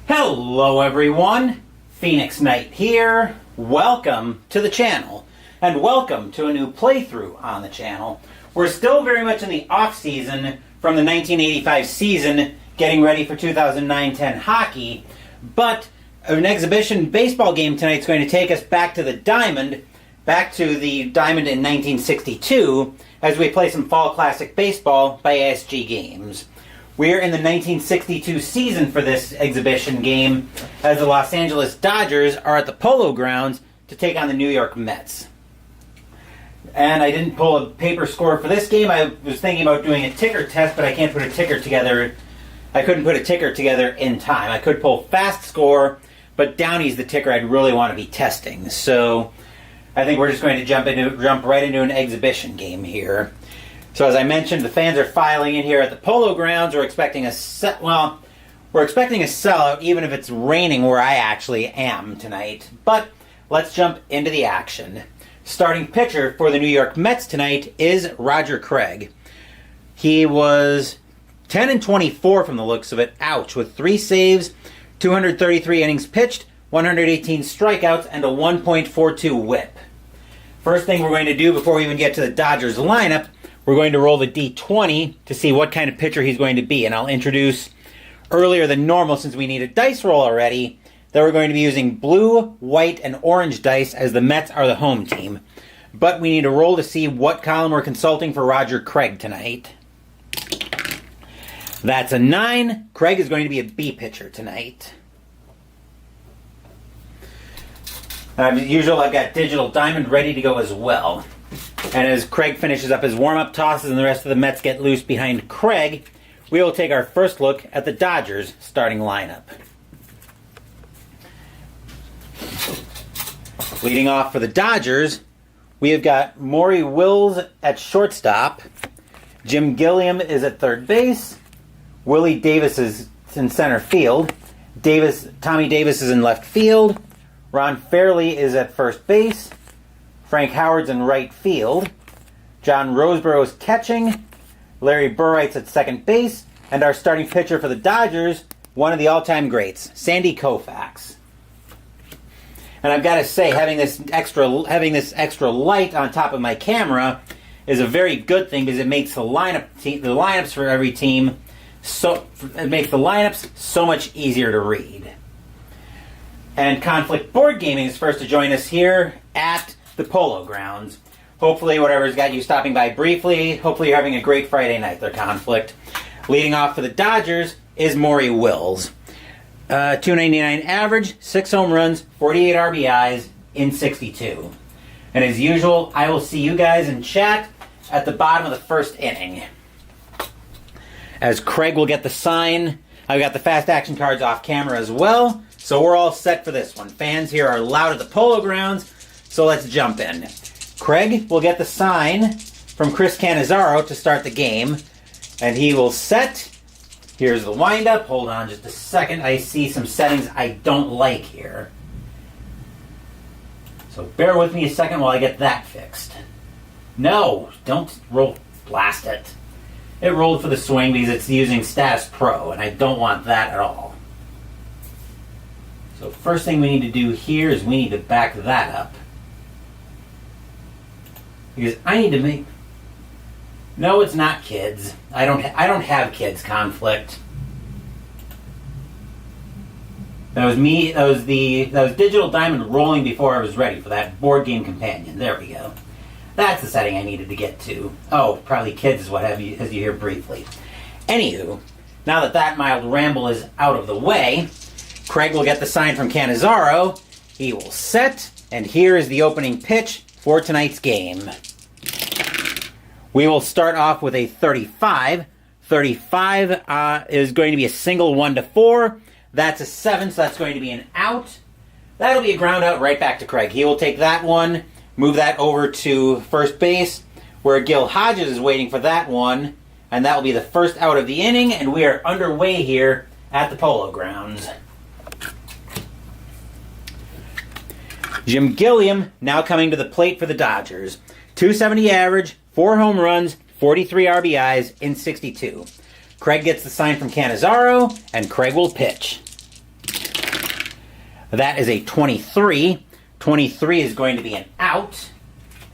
Hello everyone, Phoenix Knight here. Welcome to the channel, and welcome to a new playthrough on the channel. We're still very much in the off-season from the 1985 season, getting ready for 2009-10 hockey, but an exhibition baseball game tonight is going to take us back to the Diamond in 1962, as we play some Fall Classic Baseball by ASG Games. We're in the 1962 season for this exhibition game, as the Los Angeles Dodgers are at the Polo Grounds to take on the New York Mets. And I didn't pull a paper score for this game. I was thinking about doing a ticker test, but I can't put a ticker together. I couldn't put a ticker together in time. I could pull fast score, but Downey's the ticker I'd really want to be testing. So I think we're just going to jump right into an exhibition game here. So as I mentioned, the fans are filing in here at the Polo Grounds. We're expecting a sellout, even if it's raining where I actually am tonight. But let's jump into the action. Starting pitcher for the New York Mets tonight is Roger Craig. He was 10-24 from the looks of it. Ouch, with 3 saves, 233 innings pitched, 118 strikeouts, and a 1.42 whip. First thing we're going to do before we even get to the Dodgers lineup, we're going to roll the D20 to see what kind of pitcher he's going to be. And I'll introduce earlier than normal, since we need a dice roll already, that we're going to be using blue, white, and orange dice, as the Mets are the home team. But we need a roll to see what column we're consulting for Roger Craig tonight. That's a 9. Craig is going to be a B pitcher tonight. As usual, I've got Digital Diamond ready to go as well. And as Craig finishes up his warm-up tosses and the rest of the Mets get loose behind Craig, we will take our first look at the Dodgers' starting lineup. Leading off for the Dodgers, we have got Maury Wills at shortstop. Jim Gilliam is at third base. Willie Davis is in center field. Tommy Davis is in left field. Ron Fairley is at first base. Frank Howard's in right field. John Roseborough is catching. Larry Burright's at second base. And our starting pitcher for the Dodgers, one of the all-time greats, Sandy Koufax. And I've got to say, having this extra light on top of my camera is a very good thing, because it makes the lineups for every team so much easier to read. And Conflict Board Gaming is first to join us here at the Polo Grounds. Hopefully, whatever's got you stopping by briefly, hopefully you're having a great Friday night there, Conflict. Leading off for the Dodgers is Maury Wills. 299 average, 6 home runs, 48 RBIs in 62. And as usual, I will see you guys in chat at the bottom of the first inning. As Craig will get the sign, I've got the fast action cards off camera as well, so we're all set for this one. Fans here are loud at the Polo Grounds, so let's jump in. Craig will get the sign from Chris Cannizzaro to start the game, and he will set. Here's the windup. Hold on just a second. I see some settings I don't like here. So bear with me a second while I get that fixed. No, don't blast it. It rolled for the swing because it's using Status Pro, and I don't want that at all. So first thing we need to do here is we need to back that up. Because I need to make... No, it's not kids. I don't have kids, Conflict. That was me. That was Digital Diamond rolling before I was ready for that board game companion. There we go. That's the setting I needed to get to. Oh, probably kids is what have you, as you hear briefly. Anywho, now that that mild ramble is out of the way, Craig will get the sign from Cannizzaro. He will set, and here is the opening pitch for tonight's game. We will start off with a 35. 35 is going to be a single 1-4. That's a 7, so that's going to be an out. That'll be a ground out right back to Craig. He will take that one, move that over to first base, where Gil Hodges is waiting for that one, and that will be the first out of the inning, and we are underway here at the Polo Grounds. Jim Gilliam now coming to the plate for the Dodgers. 270 average, 4 home runs, 43 RBIs in 62. Craig gets the sign from Cannizzaro, and Craig will pitch. That is a 23. 23 is going to be an out.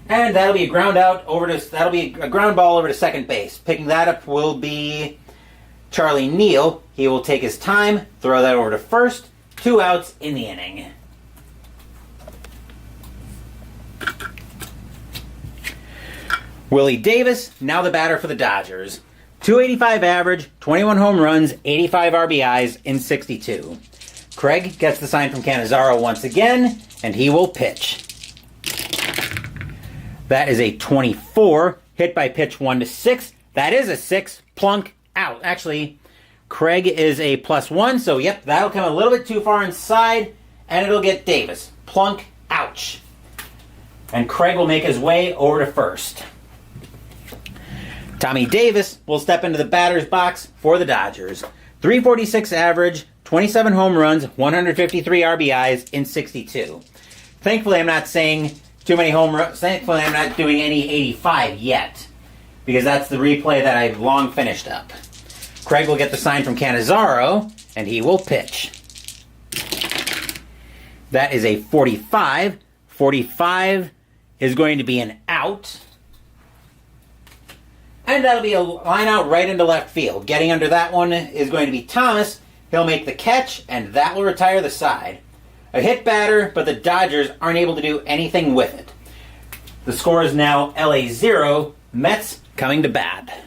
And that'll be a ground out over to, that'll be a ground ball over to second base. Picking that up will be Charlie Neal. He will take his time, throw that over to first. 2 outs in the inning. Willie Davis, now the batter for the Dodgers. 285 average, 21 home runs, 85 RBIs in 62. Craig gets the sign from Cannizzaro once again, and he will pitch. That is a 24, hit by pitch 1-6. That is a 6, plunk, out. Actually, Craig is a +1, so yep, that'll come a little bit too far inside, and it'll get Davis. Plunk, ouch. And Craig will make his way over to first. Tommy Davis will step into the batter's box for the Dodgers. 346 average, 27 home runs, 153 RBIs in 62. Thankfully, I'm not saying too many home runs. Thankfully, I'm not doing any 85 yet, because that's the replay that I've long finished up. Craig will get the sign from Cannizzaro, and he will pitch. That is a 45. 45 is going to be an out. And that'll be a line out right into left field. Getting under that one is going to be Thomas. He'll make the catch, and that will retire the side. A hit batter, but the Dodgers aren't able to do anything with it. The score is now LA 0, Mets coming to bat.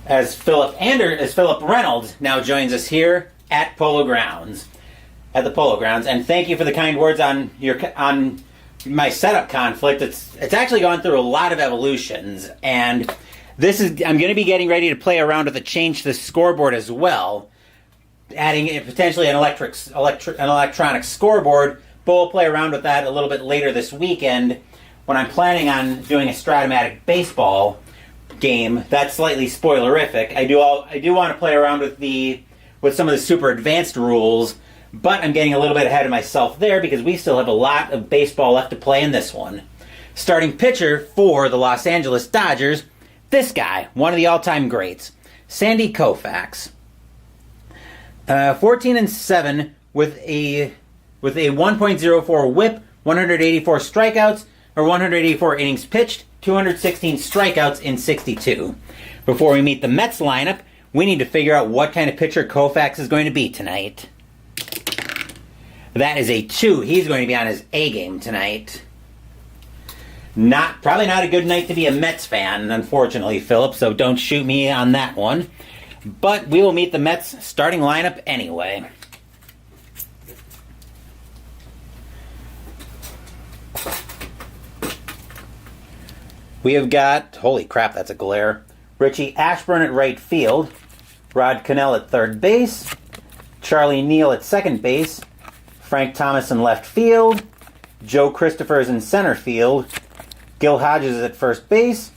As Philip Reynolds now joins us here at Polo Grounds, at the Polo Grounds, and thank you for the kind words on my setup conflict. It's actually gone through a lot of evolutions, and I'm going to be getting ready to play around with a change to the scoreboard as well, adding potentially an electronic scoreboard. But we'll play around with that a little bit later this weekend when I'm planning on doing a Stratomatic baseball game. That's slightly spoilerific. I do want to play around with some of the super advanced rules, but I'm getting a little bit ahead of myself there because we still have a lot of baseball left to play in this one. Starting pitcher for the Los Angeles Dodgers, this guy, one of the all-time greats, Sandy Koufax. 14-7 with a 1.04 whip, 184 strikeouts, or 184 innings pitched, 216 strikeouts in 62. Before we meet the Mets lineup, we need to figure out what kind of pitcher Koufax is going to be tonight. That is a 2. He's going to be on his A game tonight. Probably not a good night to be a Mets fan, unfortunately, Philip, so don't shoot me on that one. But we will meet the Mets starting lineup anyway. We have got, holy crap, that's a glare, Richie Ashburn at right field, Rod Cannell at third base, Charlie Neal at second base, Frank Thomas in left field, Joe Christophers in center field, Gil Hodges is at first base,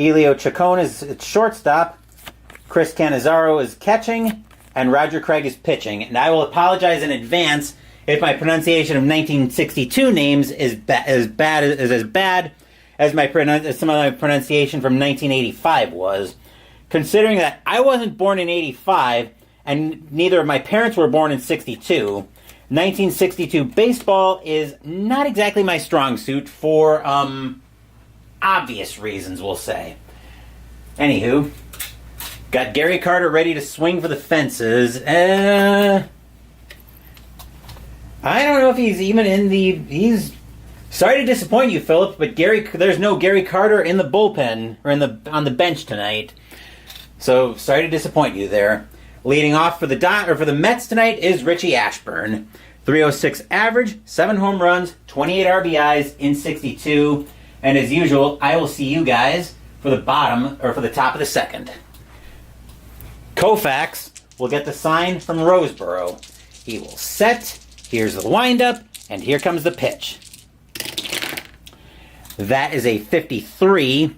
Elio Chacon is at shortstop, Chris Cannizzaro is catching, and Roger Craig is pitching. And I will apologize in advance if my pronunciation of 1962 names is as bad as some of my pronunciation from 1985 was. Considering that I wasn't born in 85, and neither of my parents were born in 62, 1962 baseball is not exactly my strong suit for obvious reasons, we'll say. Anywho, got Gary Carter ready to swing for the fences. I don't know if he's even in the... Sorry to disappoint you, Philip, but there's no Gary Carter in the bullpen or on the bench tonight. So sorry to disappoint you there. Leading off for the Mets tonight is Richie Ashburn. 306 average, 7 home runs, 28 RBIs in 62. And as usual, I will see you guys for the top of the second. Koufax will get the sign from Roseboro. He will set. Here's the windup, and here comes the pitch. That is a 53.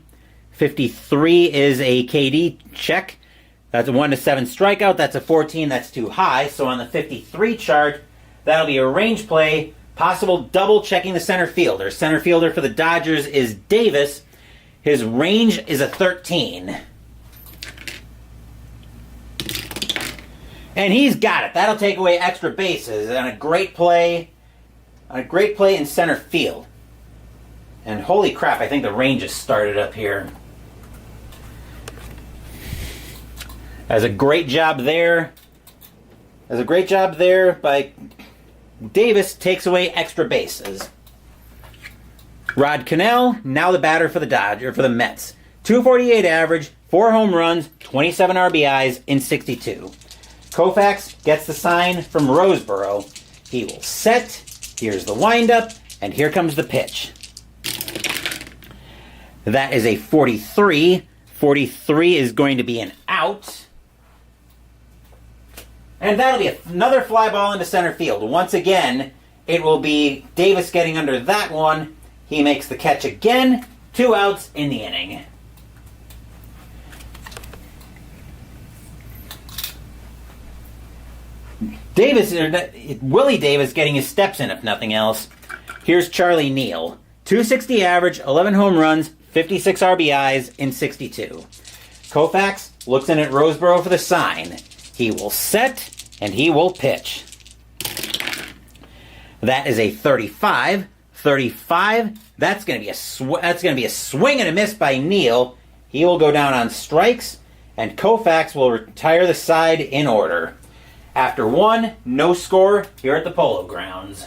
53 is a KD check. That's a 1-7 strikeout. That's a 14. That's too high. So on the 53 chart, that'll be a range play, Possible double checking the center fielder. Center fielder for the Dodgers is Davis. His range is a 13. And he's got it. That'll take away extra bases on a great play. On a great play in center field. And holy crap, I think the range has started up here. That's a great job there. That's a great job there by Davis. Takes away extra bases. Rod Cannell, now the batter for the Mets. 248 average, 4 home runs, 27 RBIs in 62. Koufax gets the sign from Roseboro. He will set. Here's the windup, and here comes the pitch. That is a 43. 43 is going to be an out. And that'll be another fly ball into center field. Once again, it will be Davis getting under that one. He makes the catch again. 2 outs in the inning. Willie Davis getting his steps in, if nothing else. Here's Charlie Neal. 260 average, 11 home runs, 56 RBIs in 62. Koufax looks in at Roseboro for the sign. He will set, and he will pitch. That is a 35. 35. That's going to be a swing and a miss by Neal. He will go down on strikes, and Koufax will retire the side in order. After 1, no score here at the Polo Grounds.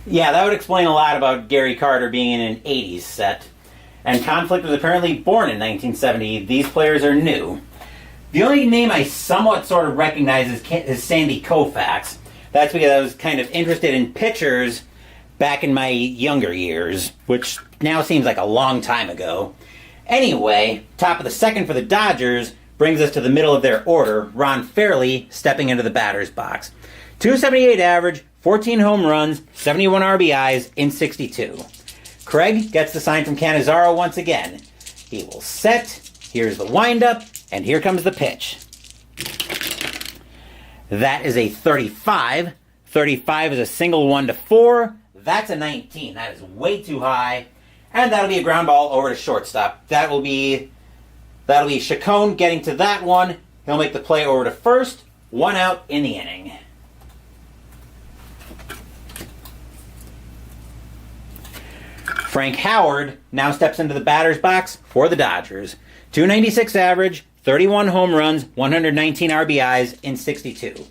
Yeah, that would explain a lot about Gary Carter being in an 80s set. And Conflict was apparently born in 1970. These players are new. The only name I somewhat sort of recognize is Sandy Koufax. That's because I was kind of interested in pitchers back in my younger years, which now seems like a long time ago. Anyway, top of the second for the Dodgers brings us to the middle of their order. Ron Fairly stepping into the batter's box. 278 average, 14 home runs, 71 RBIs in 62. Craig gets the sign from Cannizzaro once again. He will set. Here's the windup, and here comes the pitch. That is a 35. 35 is a single 1-4. That's a 19. That is way too high. And that'll be a ground ball over to shortstop. That'll be Chacon getting to that one. He'll make the play over to first. 1 out in the inning. Frank Howard now steps into the batter's box for the Dodgers. 296 average, 31 home runs, 119 RBIs in 62.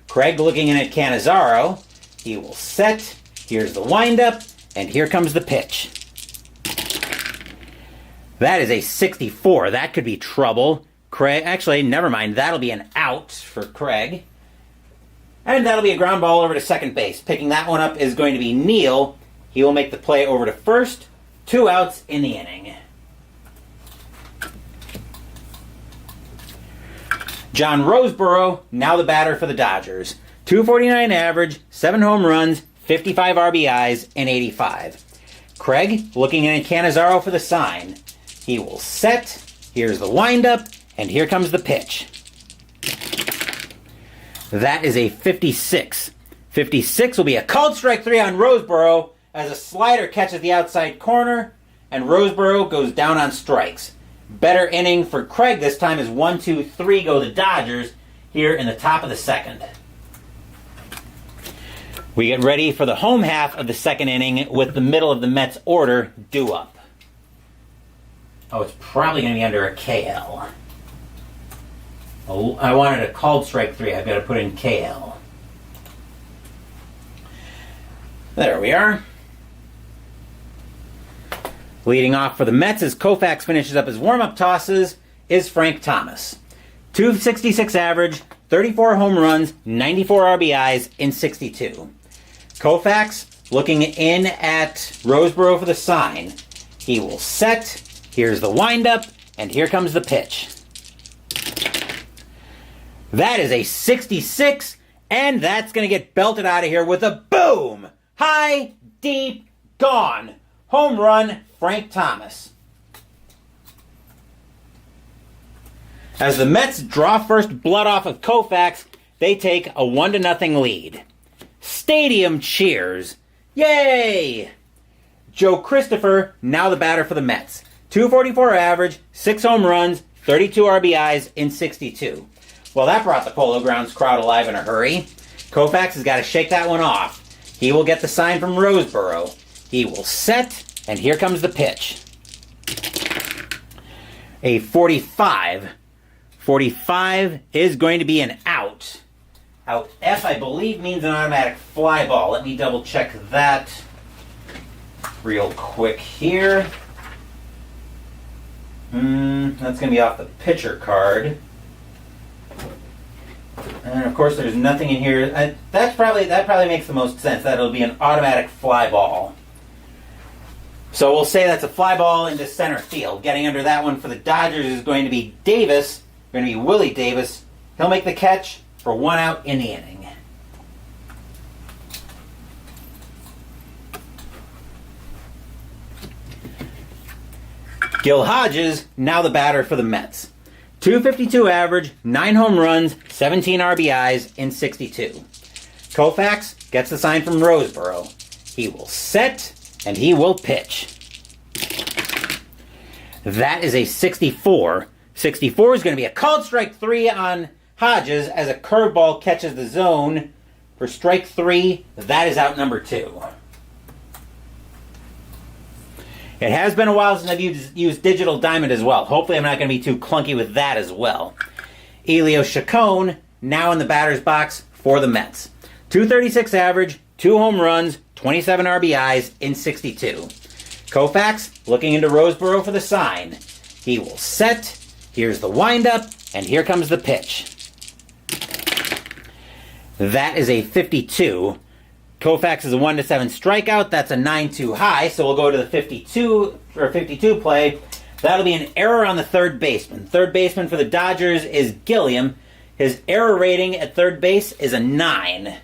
Craig looking in at Cannizzaro. He will set. Here's the windup, and here comes the pitch. That is a 64. That could be trouble. Craig, actually, never mind. That'll be an out for Craig. And that'll be a ground ball over to second base. Picking that one up is going to be Neal. He will make the play over to first. 2 outs in the inning. John Roseboro, now the batter for the Dodgers. 249 average, 7 home runs, 55 RBIs in 85. Craig looking in at Cannizzaro for the sign. He will set. Here's the windup, and here comes the pitch. That is a 56. 56 will be a called strike 3 on Roseboro as a slider catches the outside corner, and Roseboro goes down on strikes. Better inning for Craig this time is 1, 2, 3 go the Dodgers here in the top of the second. We get ready for the home half of the second inning with the middle of the Mets order due up. Oh, it's probably going to be under a KL. Oh, I wanted a called strike 3. I've got to put in KL. There we are. Leading off for the Mets as Koufax finishes up his warm-up tosses is Frank Thomas. 266 average, 34 home runs, 94 RBIs in 62. Koufax looking in at Roseboro for the sign. He will set. Here's the windup, and here comes the pitch. That is a 66, and that's going to get belted out of here with a boom! High, deep, gone. Home run, Frank Thomas. As the Mets draw first blood off of Koufax, they take a 1-0 lead. Stadium cheers. Yay! Joe Christopher, now the batter for the Mets. 244 average, 6 home runs, 32 RBIs in 62. Well, that brought the Polo Grounds crowd alive in a hurry. Koufax has got to shake that one off. He will get the sign from Roseboro. He will set, and here comes the pitch. A 45. 45 is going to be an out. Out F, I believe, means an automatic fly ball. Let me double check that real quick here. That's going to be off the pitcher card. And of course, there's nothing in here. That probably makes the most sense. That it'll be an automatic fly ball. So we'll say that's a fly ball into center field. Getting under that one for the Dodgers is going to be Davis. Going to be Willie Davis. He'll make the catch for 1 out in the inning. Gil Hodges, now the batter for the Mets. 252 average, 9 home runs, 17 RBIs in 62. Koufax gets the sign from Roseboro. He will set, and he will pitch. That is a 64. 64 is going to be a called strike 3 on Hodges as a curveball catches the zone for strike 3. That is out number 2. It has been a while since I've used Digital Diamond as well. Hopefully I'm not going to be too clunky with that as well. Elio Chacon, now in the batter's box for the Mets. 236 average, 2 home runs, 27 RBIs in 62. Koufax looking into Roseboro for the sign. He will set. Here's the windup, and here comes the pitch. That is a 52. Koufax is a 1-7 strikeout. That's a 9-2 high, so we'll go to the 52 play. That'll be an error on the third baseman. Third baseman for the Dodgers is Gilliam. His error rating at third base is a 9.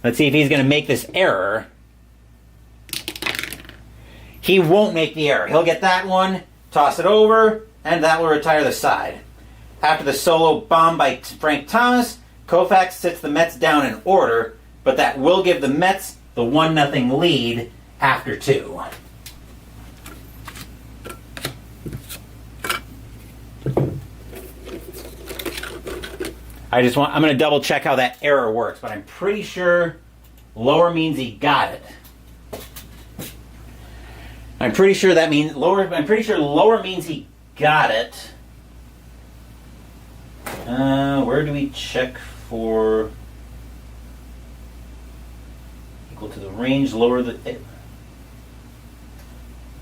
Let's see if he's going to make this error. He won't make the error. He'll get that one, toss it over, and that will retire the side. After the solo bomb by Frank Thomas, Koufax sits the Mets down in order, but that will give the Mets the 1-0 lead after 2. I'm going to double check how that error works, but I'm pretty sure lower means he got it. I'm pretty sure lower means he got it. Where do we check for equal to the range, lower the...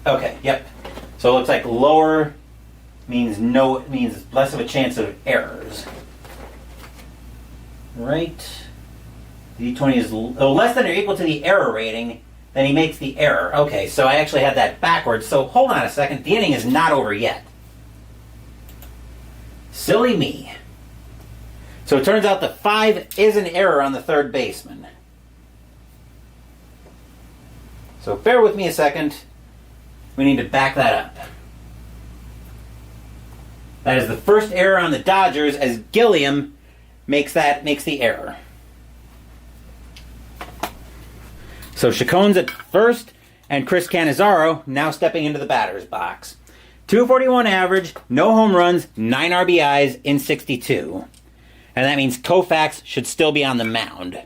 Okay, yep. So it looks like lower means less of a chance of errors. Right? The D20 is less than or equal to the error rating, then he makes the error. Okay, so I actually had that backwards. So hold on a second. The inning is not over yet. Silly me. So it turns out the 5 is an error on the third baseman. So bear with me a second. We need to back that up. That is the first error on the Dodgers as Gilliam makes the error. So Chacon's at first, and Chris Cannizzaro now stepping into the batter's box. 241 average, no home runs, 9 RBIs in 62. And that means Koufax should still be on the mound.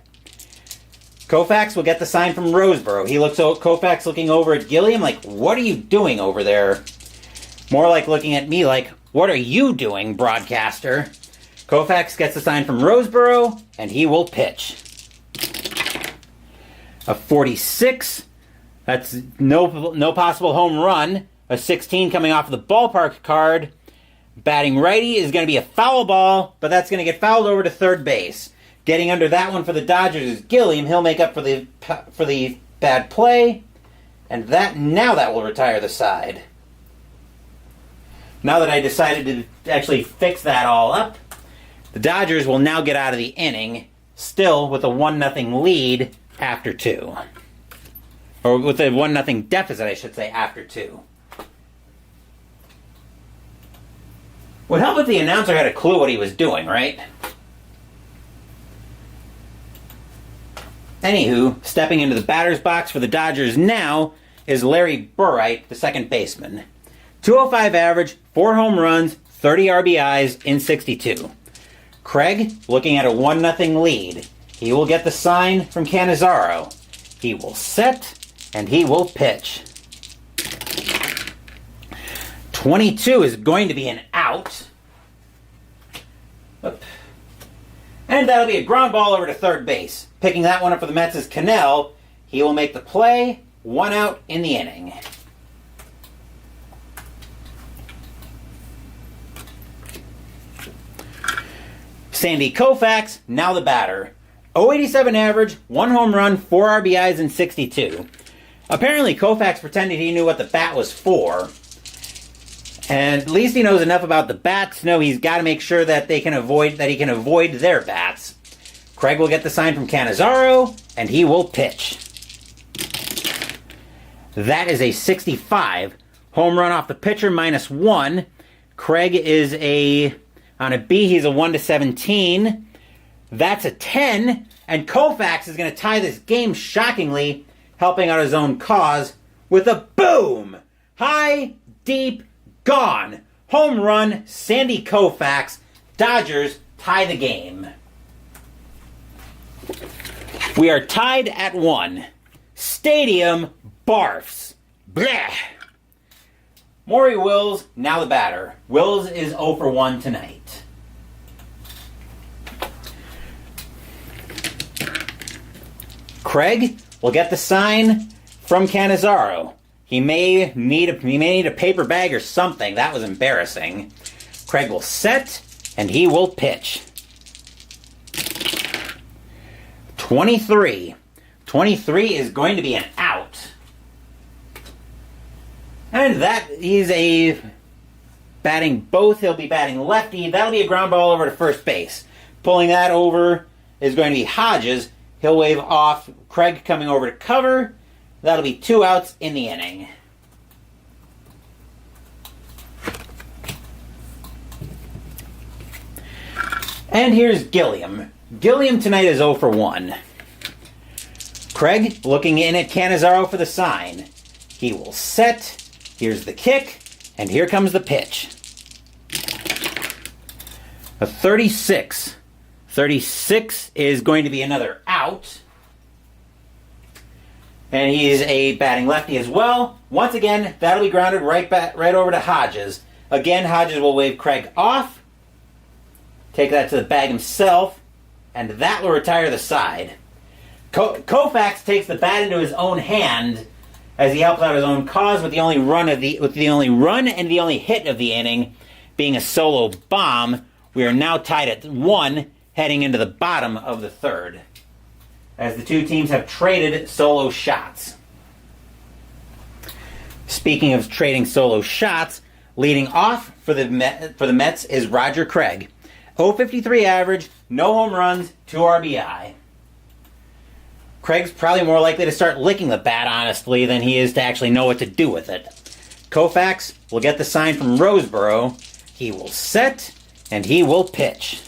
Koufax will get the sign from Roseboro. Koufax looking over at Gilliam like, what are you doing over there? More like looking at me like, what are you doing, broadcaster? Koufax gets the sign from Roseboro, and he will pitch. A 46. That's no possible home run. A 16 coming off of the ballpark card. Batting righty is going to be a foul ball, but that's going to get fouled over to third base. Getting under that one for the Dodgers is Gilliam. He'll make up for the bad play, and that will retire the side. Now that I decided to actually fix that all up, The Dodgers will now get out of the inning, still with a 1-0 lead after 2. Or with a 1-0 deficit, I should say, after 2. Would help if the announcer had a clue what he was doing, right? Anywho, stepping into the batter's box for the Dodgers now is Larry Burright, the second baseman. 205 average, 4 home runs, 30 RBIs in 62. Craig, looking at a 1-0 lead. He will get the sign from Cannizzaro. He will set, and he will pitch. 22 is going to be an out. And that'll be a ground ball over to third base. Picking that one up for the Mets is Cannell. He will make the play. 1 out in the inning. Sandy Koufax, now the batter. 087 average, 1 home run, 4 RBIs in 62. Apparently Koufax pretended he knew what the bat was for. And at least he knows enough about the bats to know he's got to make sure that he can avoid their bats. Craig will get the sign from Cannizzaro, and he will pitch. That is a 65. Home run off the pitcher, -1. Craig is on a B, he's a 1-17. That's a 10. And Koufax is going to tie this game shockingly, helping out his own cause with a boom! High, deep, gone. Home run, Sandy Koufax. Dodgers tie the game. We are tied at 1. Stadium barfs. Blech. Maury Wills, now the batter. Wills is 0 for 1 tonight. Craig will get the sign from Cannizzaro. He may need a paper bag or something. That was embarrassing. Craig will set, and he will pitch. 23. 23 is going to be an out. And that he's batting both. He'll be batting lefty. That'll be a ground ball over to first base. Pulling that over is going to be Hodges. He'll wave off. Craig coming over to cover. That'll be 2 outs in the inning. And here's Gilliam. Gilliam tonight is 0 for 1. Craig looking in at Cannizzaro for the sign. He will set. Here's the kick. And here comes the pitch. A 36. 36 is going to be another out. And he's a batting lefty as well. Once again, that'll be grounded right over to Hodges. Again, Hodges will wave Craig off. Take that to the bag himself. And that will retire the side. Koufax takes the bat into his own hand as he helps out his own cause with the only run and the only hit of the inning being a solo bomb. We are now tied at 1 heading into the bottom of the third, as the two teams have traded solo shots. Speaking of trading solo shots, leading off for the Mets is Roger Craig. 0.53 average, no home runs, 2 RBI. Craig's probably more likely to start licking the bat, honestly, than he is to actually know what to do with it. Koufax will get the sign from Roseboro. He will set, and he will pitch.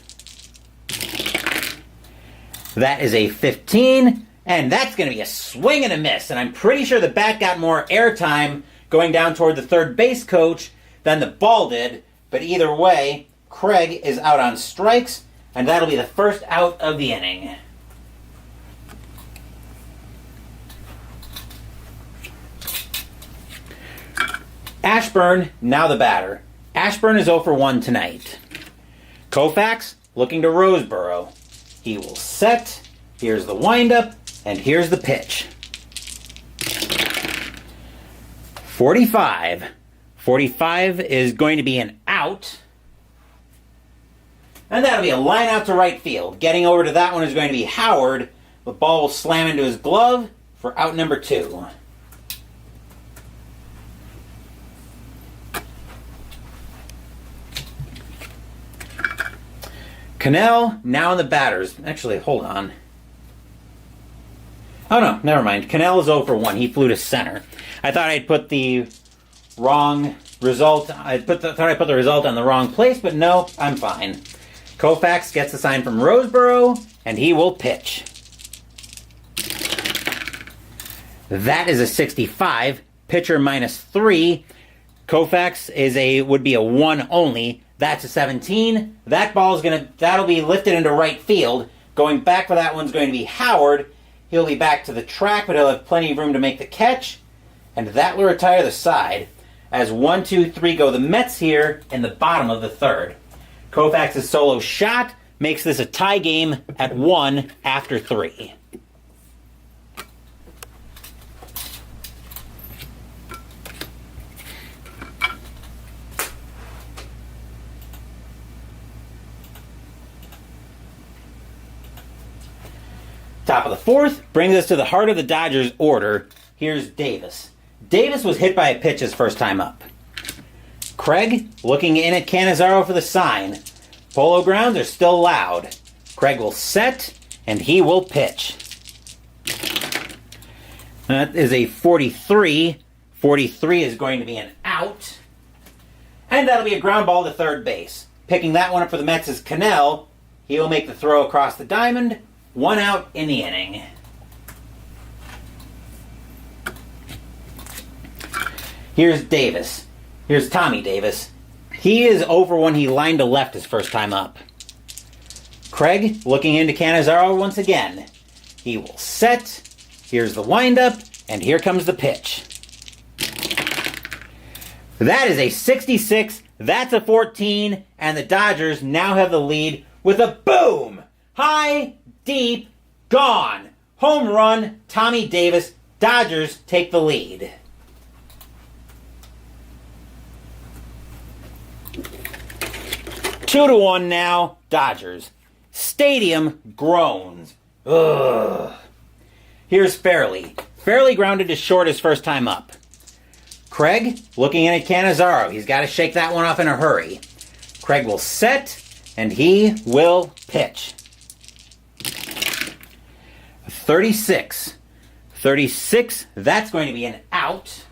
That is a 15, and that's going to be a swing and a miss. And I'm pretty sure the bat got more airtime going down toward the third base coach than the ball did. But either way, Craig is out on strikes, and that'll be the first out of the inning. Ashburn, now the batter. Ashburn is 0 for 1 tonight. Koufax looking to Roseboro. He will set. Here's the windup, and here's the pitch. 45. 45 is going to be an out. And that'll be a line out to right field. Getting over to that one is going to be Howard. The ball will slam into his glove for out number 2. Cannell now in the batters. Actually, hold on. Oh no, never mind. Cannell is 0 for 1. He flew to center. I thought I'd put the wrong result. thought I put the result on the wrong place, but no, I'm fine. Koufax gets the sign from Roseboro, and he will pitch. That is a 65. Pitcher -3. Koufax would be a 1 only. That's a 17. That'll be lifted into right field. Going back for that one's going to be Howard. He'll be back to the track, but he'll have plenty of room to make the catch. And that will retire the side. As 1, 2, 3 go the Mets here in the bottom of the third. Koufax's solo shot makes this a tie game at 1 after 3. Top of the fourth brings us to the heart of the Dodgers order. Here's Davis. Davis was hit by a pitch his first time up. Craig looking in at Cannizzaro for the sign. Polo Grounds are still loud. Craig will set, and he will pitch. That is a 43. 43 is going to be an out. And that'll be a ground ball to third base. Picking that one up for the Mets is Cannell. He will make the throw across the diamond. 1 out in the inning. Here's Davis. Here's Tommy Davis. He is over when he lined to left his first time up. Craig looking into Cannizzaro once again. He will set. Here's the windup, and here comes the pitch. That is a 66. That's a 14, and the Dodgers now have the lead with a boom! High, deep, gone. Home run, Tommy Davis. Dodgers take the lead. Two to 1 now, Dodgers. Stadium groans. Ugh. Here's Fairley. Fairley grounded to short his first time up. Craig looking in at Cannizzaro. He's got to shake that one off in a hurry. Craig will set, and he will pitch. 36. 36, that's going to be an out.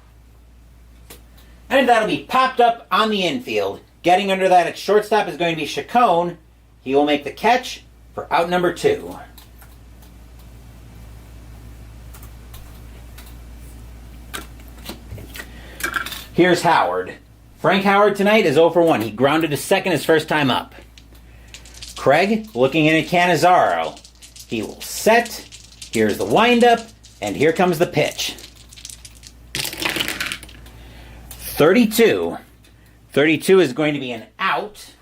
And that'll be popped up on the infield. Getting under that at shortstop is going to be Chacon. He will make the catch for out number 2. Here's Howard. Frank Howard tonight is 0 for 1. He grounded to second his first time up. Craig looking in at Cannizzaro. He will set. Here's the windup, and here comes the pitch. 32. 32 is going to be an out.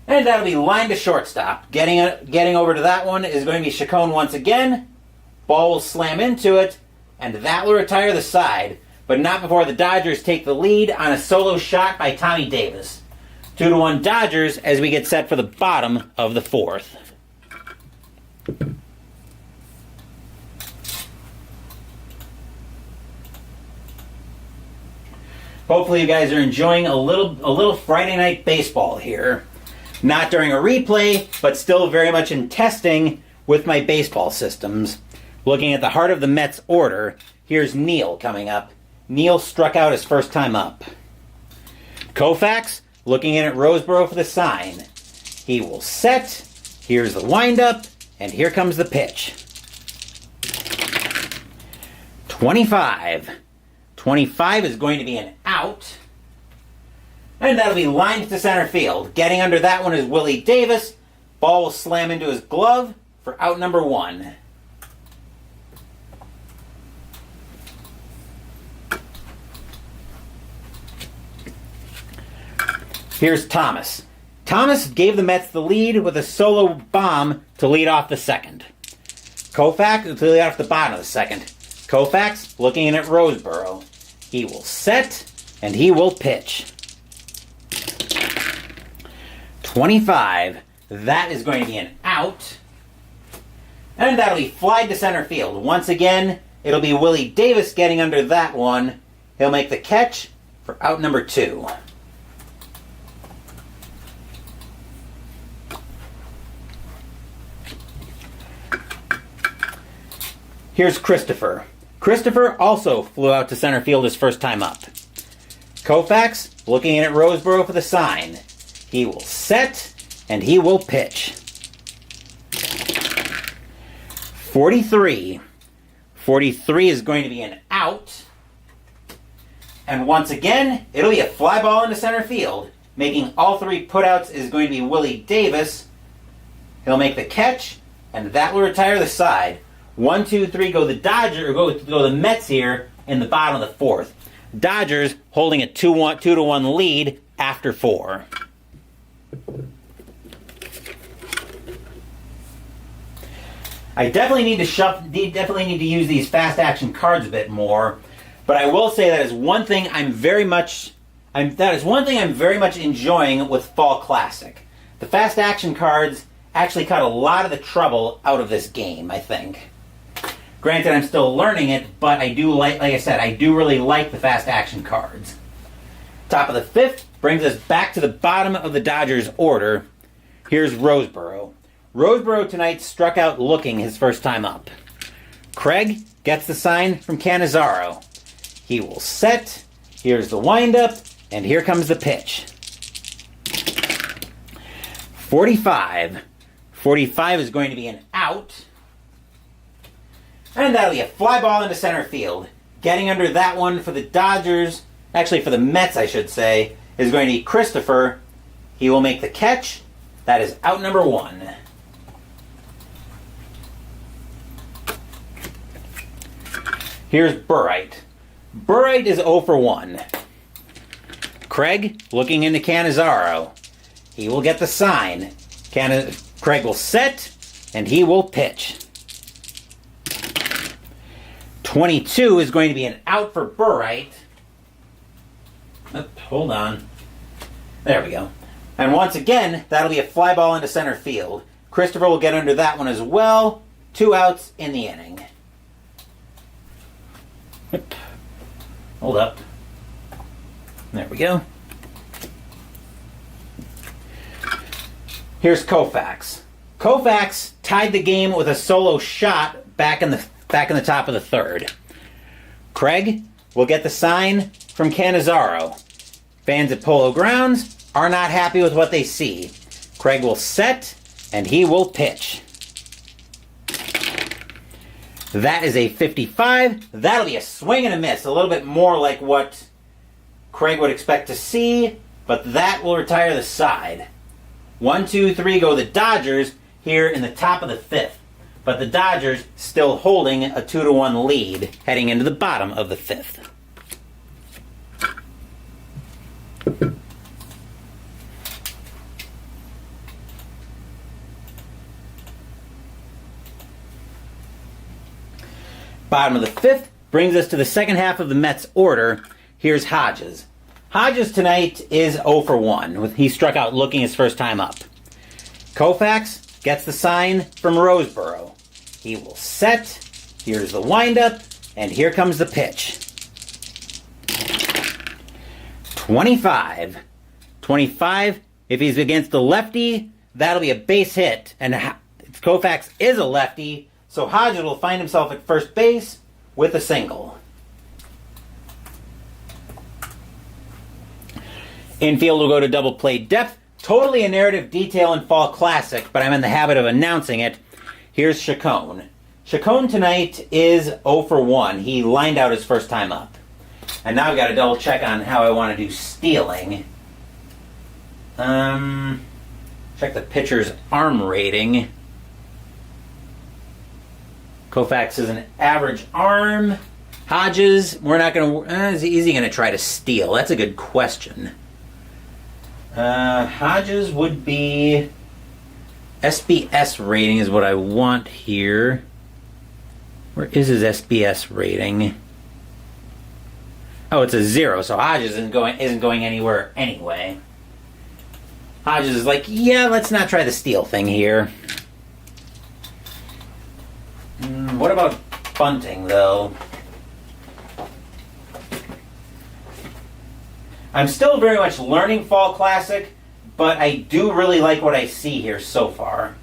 And that'll be lined to shortstop. Getting over to that one is going to be Chacon once again. Ball will slam into it, and that will retire the side. But not before the Dodgers take the lead on a solo shot by Tommy Davis. 2 to 1 Dodgers as we get set for the bottom of the fourth. Hopefully you guys are enjoying a little Friday night baseball here. Not during a replay, but still very much in testing with my baseball systems. Looking at the heart of the Mets order, here's Neal coming up. Neal struck out his first time up. Koufax looking in at Roseboro for the sign. He will set. Here's the windup, and here comes the pitch. 25. 25 is going to be an out. And that'll be lined to center field. Getting under that one is Willie Davis. Ball will slam into his glove for out number 1. Here's Thomas. Thomas gave the Mets the lead with a solo bomb to lead off the second. Koufax to lead off the bottom of the second. Koufax looking in at Roseboro. He will set, and he will pitch. 25. That is going to be an out. And that'll be flied to center field. Once again, it'll be Willie Davis getting under that one. He'll make the catch for out number 2. Here's Christopher. Christopher also flew out to center field his first time up. Koufax looking in at Roseboro for the sign. He will set and he will pitch. 43. 43 is going to be an out. And once again, it'll be a fly ball into center field. Making all three putouts is going to be Willie Davis. He'll make the catch, and that will retire the side. 1, 2, 3 go the Dodgers, or go the Mets here in the bottom of the fourth. Dodgers holding a 2-1 lead after 4. I definitely need to use these fast action cards a bit more, but I will say that is one thing I'm very much enjoying with Fall Classic. The fast action cards actually cut a lot of the trouble out of this game, I think. Granted, I'm still learning it, but I do like I said, I do really like the fast action cards. Top of the fifth brings us back to the bottom of the Dodgers order. Here's Roseboro. Roseboro tonight struck out looking his first time up. Craig gets the sign from Cannizzaro. He will set. Here's the windup, and here comes the pitch. 45. 45 is going to be an out. And that'll be a fly ball into center field. Getting under that one for the Dodgers, actually for the Mets I should say, is going to be Christopher. He will make the catch. That is out number 1. Here's Burright. Burright is 0 for 1. Craig looking into Cannizzaro. He will get the sign. Craig will set, and he will pitch. 22 is going to be an out for Burright. Hold on. There we go. And once again, that'll be a fly ball into center field. Christopher will get under that one as well. 2 outs in the inning. Hold up. There we go. Here's Koufax. Koufax tied the game with a solo shot back in the top of the third. Craig will get the sign from Cannizzaro. Fans at Polo Grounds are not happy with what they see. Craig will set, and he will pitch. That is a 55. That'll be a swing and a miss. A little bit more like what Craig would expect to see, but that will retire the side. 1, 2, 3 go the Dodgers here in the top of the fifth. But the Dodgers still holding a 2-1 lead heading into the bottom of the fifth. Bottom of the fifth brings us to the second half of the Mets order. Here's Hodges. Hodges tonight is 0 for 1. He struck out looking his first time up. Koufax gets the sign from Roseboro. He will set. Here's the windup, and here comes the pitch. 25. 25. If he's against the lefty, that'll be a base hit. And Koufax is a lefty, so Hodges will find himself at first base with a single. Infield will go to double play depth. Totally a narrative detail in Fall Classic, but I'm in the habit of announcing it. Here's Chacon. Chacon tonight is 0 for 1. He lined out his first time up. And now I've got to double check on how I want to do stealing. Check the pitcher's arm rating. Koufax is an average arm. Hodges, we're not going to... is he going to try to steal? That's a good question. Hodges would be... SBS rating is what I want here. Where is his SBS rating? Oh, it's a 0, so Hodges isn't going anywhere anyway. Hodges is like, yeah, let's not try the steal thing here. What about bunting, though? I'm still very much learning Fall Classic, but I do really like what I see here so far.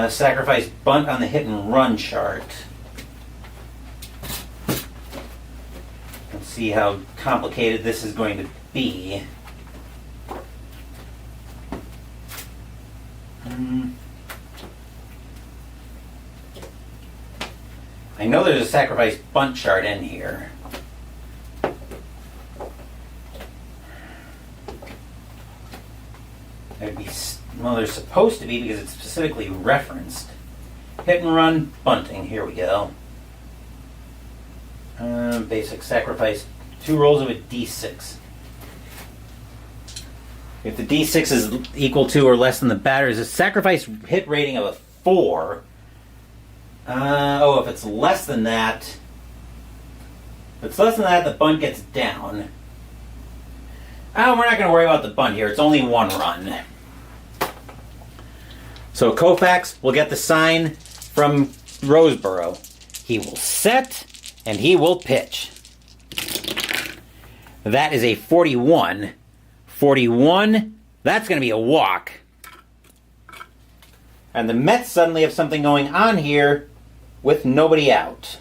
Sacrifice bunt on the hit and run chart. see how complicated this is going to be. I know there's a sacrifice bunt chart in here. There'd be, well, there's supposed to be because it's specifically referenced. Hit and run, bunting. Here we go. Basic sacrifice. 2 rolls of a d6. If the d6 is equal to or less than the batter's, a sacrifice hit rating of a 4. If it's less than that, the bunt gets down. Oh, we're not going to worry about the bunt here. It's only 1 run. So Koufax will get the sign from Roseboro. He will set, and he will pitch. That is a 41. 41, that's going to be a walk. And the Mets suddenly have something going on here with nobody out.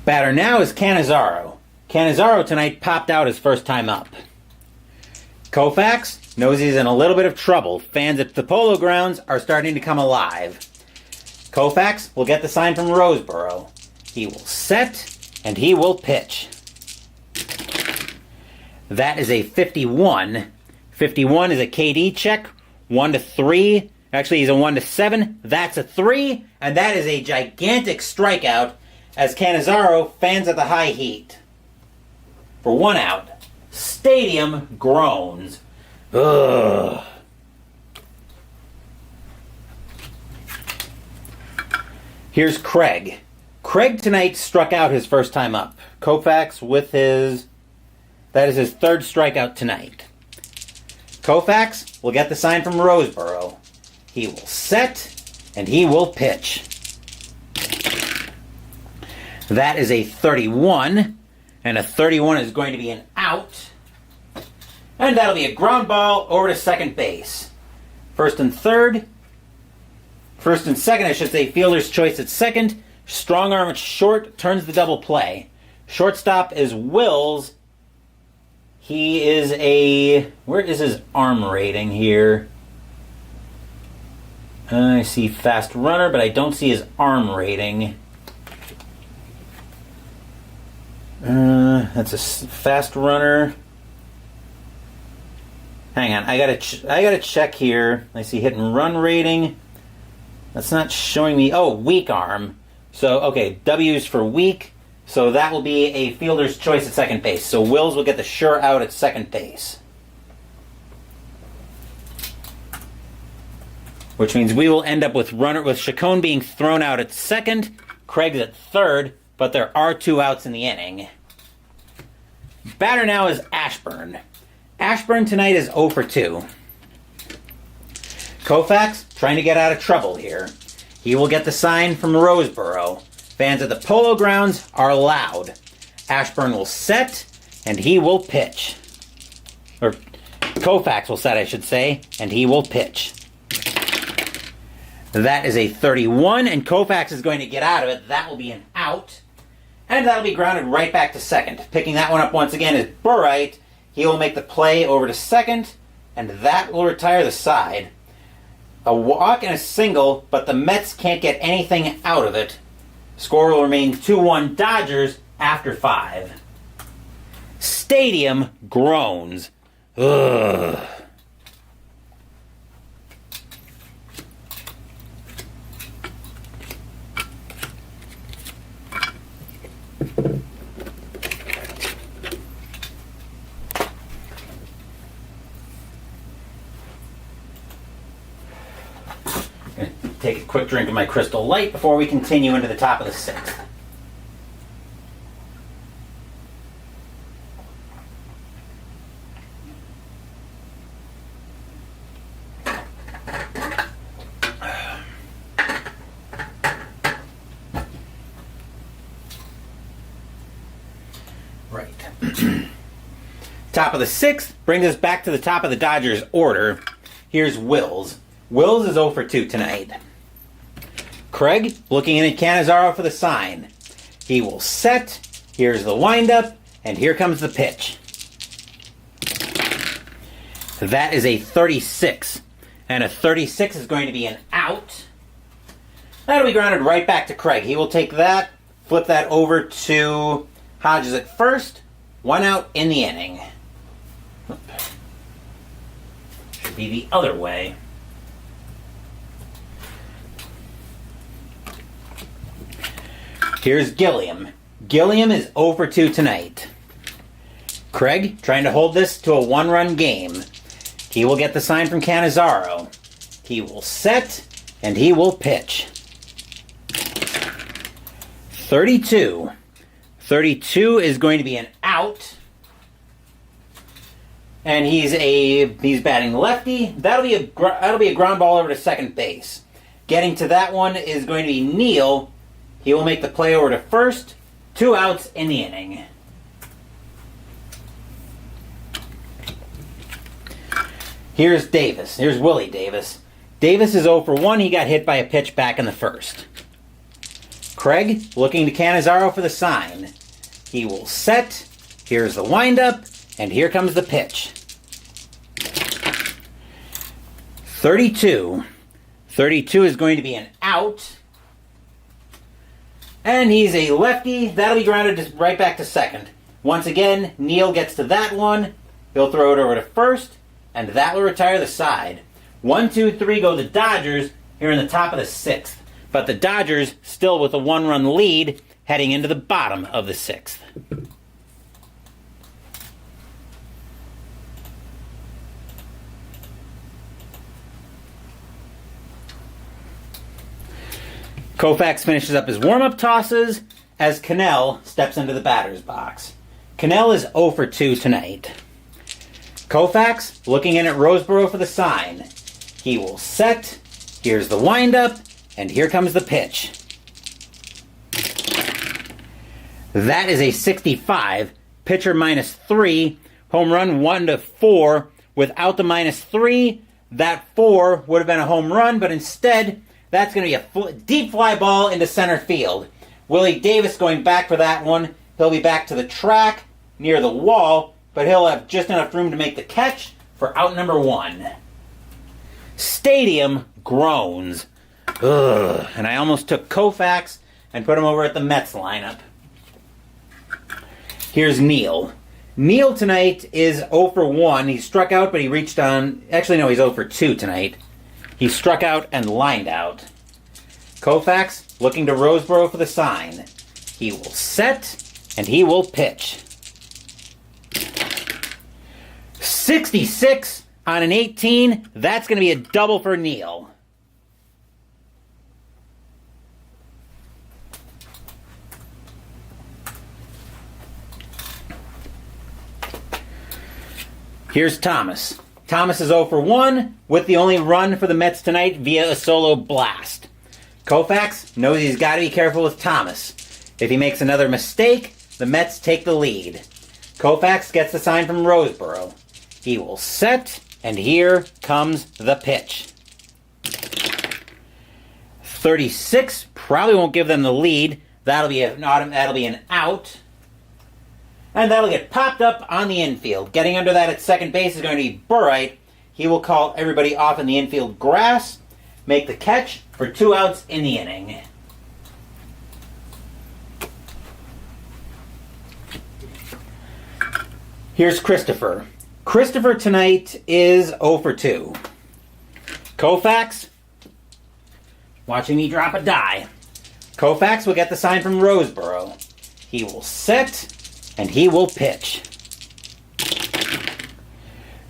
Batter now is Cannizzaro. Cannizzaro tonight popped out his first time up. Koufax knows he's in a little bit of trouble. Fans at the Polo Grounds are starting to come alive. Koufax will get the sign from Roseboro. He will set, and he will pitch. That is a 51. 51 is a KD check. 1 to 3. Actually, he's a 1 to 7. That's a 3. And that is a gigantic strikeout as Cannizzaro fans at the high heat. For 1 out. Stadium groans. Ugh. Here's Craig. Craig tonight struck out his first time up. Koufax with his... That is his 3rd strikeout tonight. Koufax will get the sign from Roseboro. He will set, and he will pitch. That is a 31, and a 31 is going to be an out. And that'll be a ground ball over to second base. First and second, I should say, fielder's choice at second. Strong arm at short, turns the double play. Shortstop is Wills. He is a... Where is his arm rating here? I see fast runner, but I don't see his arm rating. That's a fast runner. Hang on, I gotta check here. I see hit and run rating. That's not showing me... Oh, weak arm. So, okay, W's for weak. So that will be a fielder's choice at second base. So Wills will get the sure out at second base. Which means we will end up with Chacon being thrown out at second, Craig's at third, but there are 2 outs in the inning. Batter now is Ashburn. Ashburn tonight is 0 for 2. Koufax trying to get out of trouble here. He will get the sign from Roseboro. Fans at the Polo Grounds are loud. Ashburn will set, and he will pitch. Or Koufax will set, I should say, and he will pitch. That is a 31, and Koufax is going to get out of it. That will be an out. And that'll be grounded right back to second. Picking that one up once again is Burright. He will make the play over to second, and that will retire the side. A walk and a single, but the Mets can't get anything out of it. Score will remain 2-1 Dodgers after 5. Stadium groans. Ugh. Take a quick drink of my Crystal Light before we continue into the top of the 6th. Right. Top of the 6th brings us back to the top of the Dodgers order. Here's Wills. Wills is 0 for 2 tonight. Craig looking in at Cannizzaro for the sign. He will set. Here's the windup, and here comes the pitch. That is a 36. And a 36 is going to be an out. That'll be grounded right back to Craig. He will take that, flip that over to Hodges at first. 1 out in the inning. Should be the other way. Here's Gilliam. Gilliam is 0 for 2 tonight. Craig trying to hold this to a 1-run game. He will get the sign from Cannizzaro. He will set, and he will pitch. 32. 32 is going to be an out. And he's batting lefty. That'll be a ground ball over to second base. Getting to that one is going to be Neal. He will make the play over to first. 2 outs in the inning. Here's Davis. Here's Willie Davis. Davis is 0 for 1. He got hit by a pitch back in the first. Craig looking to Cannizzaro for the sign. He will set. Here's the windup. And here comes the pitch. 32. 32 is going to be an out. And he's a lefty. That'll be grounded right back to second. Once again, Neal gets to that one. He'll throw it over to first. And that will retire the side. 1, 2, 3 go the Dodgers here in the top of the 6th. But the Dodgers still with a 1-run lead heading into the bottom of the 6th. Koufax finishes up his warm-up tosses as Cannell steps into the batter's box. Cannell is 0 for 2 tonight. Koufax looking in at Roseboro for the sign. He will set. Here's the windup, and here comes the pitch. That is a 65. Pitcher -3. Home run 1 to 4. Without the -3, that 4 would have been a home run, but instead, that's going to be a deep fly ball into center field. Willie Davis going back for that one. He'll be back to the track near the wall, but he'll have just enough room to make the catch for out number 1. Stadium groans. Ugh. And I almost took Koufax and put him over at the Mets lineup. Here's Neal. Neal tonight is 0 for 1. He struck out, but he reached on... Actually, no, he's 0 for 2 tonight. He struck out and lined out. Koufax looking to Roseboro for the sign. He will set, and he will pitch. 66 on an 18. That's going to be a double for Neal. Here's Thomas. Thomas is 0 for 1 with the only run for the Mets tonight via a solo blast. Koufax knows he's got to be careful with Thomas. If he makes another mistake, the Mets take the lead. Koufax gets the sign from Roseboro. He will set, and here comes the pitch. 36 probably won't give them the lead. That'll be an out. And that'll get popped up on the infield. Getting under that at second base is going to be Burright. He will call everybody off in the infield grass, make the catch for 2 outs in the inning. Here's Christopher. Christopher tonight is 0 for 2. Koufax, watching me drop a die. Koufax will get the sign from Roseboro. He will set, and he will pitch.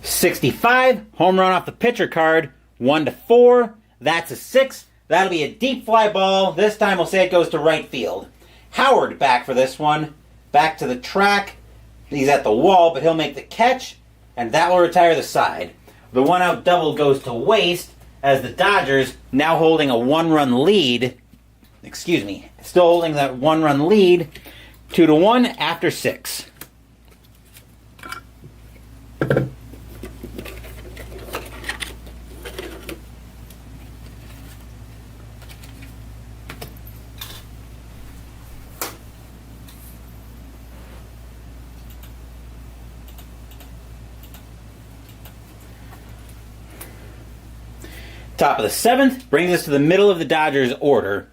65, home run off the pitcher card, 1 to 4. That's a 6. That'll be a deep fly ball. This time we'll say it goes to right field. Howard back for this one. Back to the track. He's at the wall, but he'll make the catch, and that will retire the side. The 1-out double goes to waste as the Dodgers, now holding a 1-run lead, still holding that 1-run lead, 2 to 1 after 6. Top of the 7th brings us to the middle of the Dodgers order.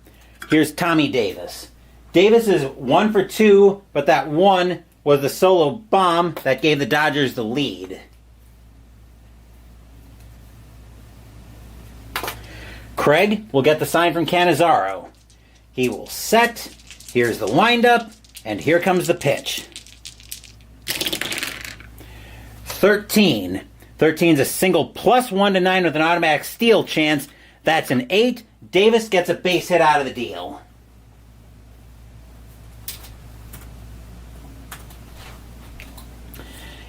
Here's Tommy Davis. Davis is 1 for 2, but that one was the solo bomb that gave the Dodgers the lead. Craig will get the sign from Cannizzaro. He will set. Here's the windup, and here comes the pitch. 13. 13's a single plus 1 to 9 with an automatic steal chance. That's an 8. Davis gets a base hit out of the deal.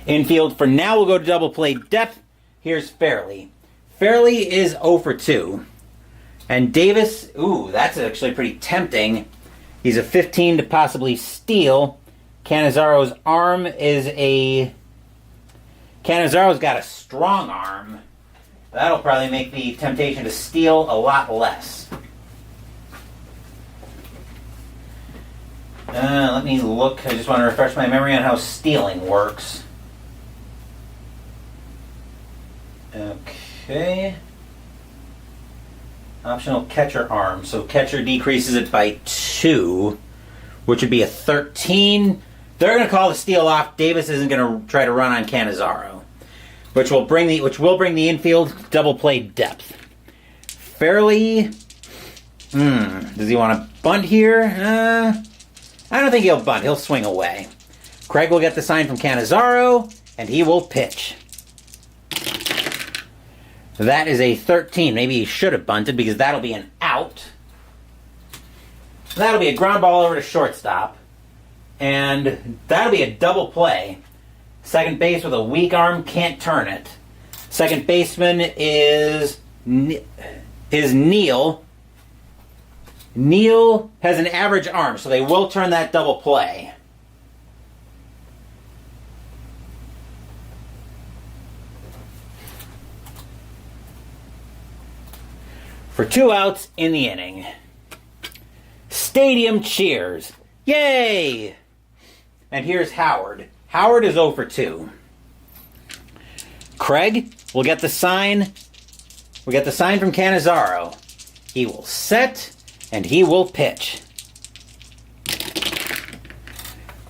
Infield for now will go to double play depth. Here's Fairley. Fairley is 0 for 2. And Davis, ooh, that's actually pretty tempting. He's a 15 to possibly steal. Cannizzaro's arm is a... Cannizzaro's got a strong arm. That'll probably make the temptation to steal a lot less. Let me look. I just want to refresh my memory on how stealing works. Okay. Optional catcher arm. So catcher decreases it by 2, which would be a 13. They're going to call the steal off. Davis isn't going to try to run on Cannizzaro, which will bring the infield double play depth. Fairley, does he want to bunt here? I don't think he'll bunt. He'll swing away. Craig will get the sign from Cannizzaro, and he will pitch. That is a 13. Maybe he should have bunted because that'll be an out. That'll be a ground ball over to shortstop. And that'll be a double play. Second base with a weak arm can't turn it. Second baseman is Neal. Neal has an average arm, so they will turn that double play. For 2 outs in the inning. Stadium cheers. Yay! And here's Howard. Howard is 0 for 2. Craig will get the sign. We get the sign from Cannizzaro. He will set, and he will pitch.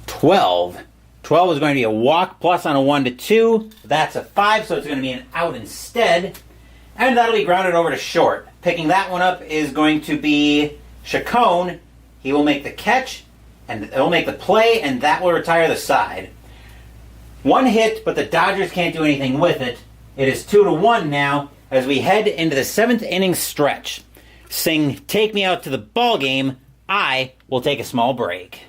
12. 12 is going to be a walk plus on a 1 to 2. That's a 5, so it's going to be an out instead. And that'll be grounded over to short. Picking that one up is going to be Chacon. He will make the catch, and it will make the play, and that will retire the side. 1 hit, but the Dodgers can't do anything with it. It is 2-1 now as we head into the 7th inning stretch. Sing "Take Me Out to the Ball Game." I will take a small break.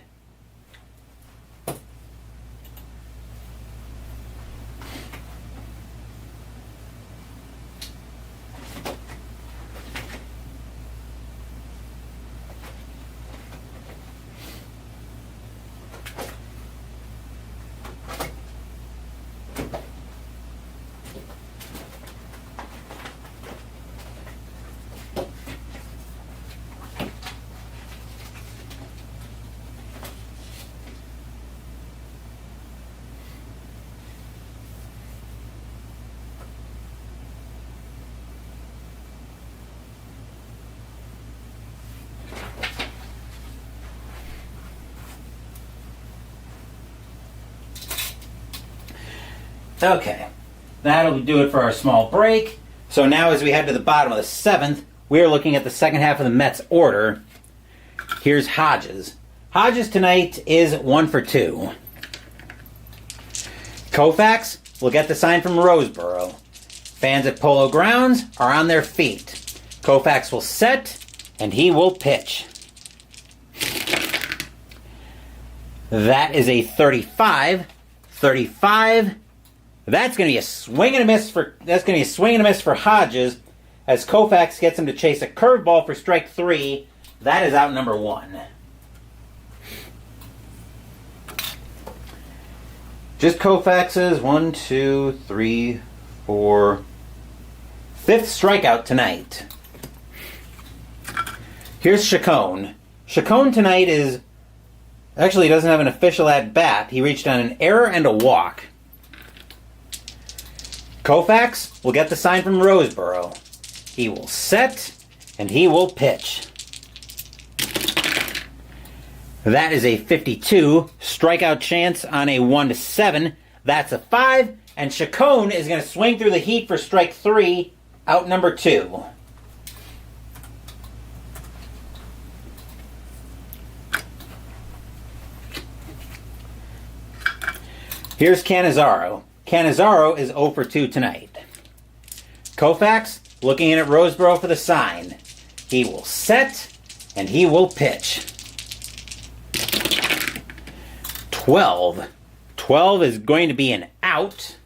Okay, that'll do it for our small break. So now as we head to the bottom of the 7th, we are looking at the second half of the Mets order. Here's Hodges. Hodges tonight is 1 for 2. Koufax will get the sign from Roseboro. Fans at Polo Grounds are on their feet. Koufax will set, and he will pitch. That is a 35. 35. That's going to be a swing and a miss for Hodges as Koufax gets him to chase a curveball for strike 3. That is out number 1. Just Koufax's 1, 2, 3, 4, 5th strikeout tonight. Here's Chacon. Chacon tonight is actually doesn't have an official at bat. He reached on an error and a walk. Koufax will get the sign from Roseboro. He will set, and he will pitch. That is a 52. Strikeout chance on a 1-7. That's a 5. And Chacon is going to swing through the heat for strike 3, out number 2. Here's Cannizzaro. Cannizzaro is 0 for 2 tonight. Koufax looking in at Roseboro for the sign. He will set, and he will pitch. 12. 12 is going to be an out.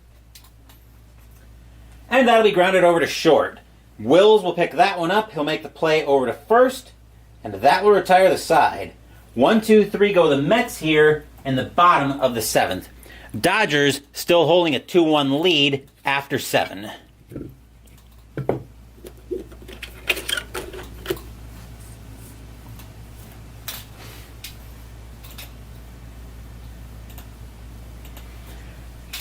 And that'll be grounded over to short. Wills will pick that one up. He'll make the play over to first, and that will retire the side. 1, 2, 3 go the Mets here in the bottom of the 7th. Dodgers still holding a 2-1 lead after 7.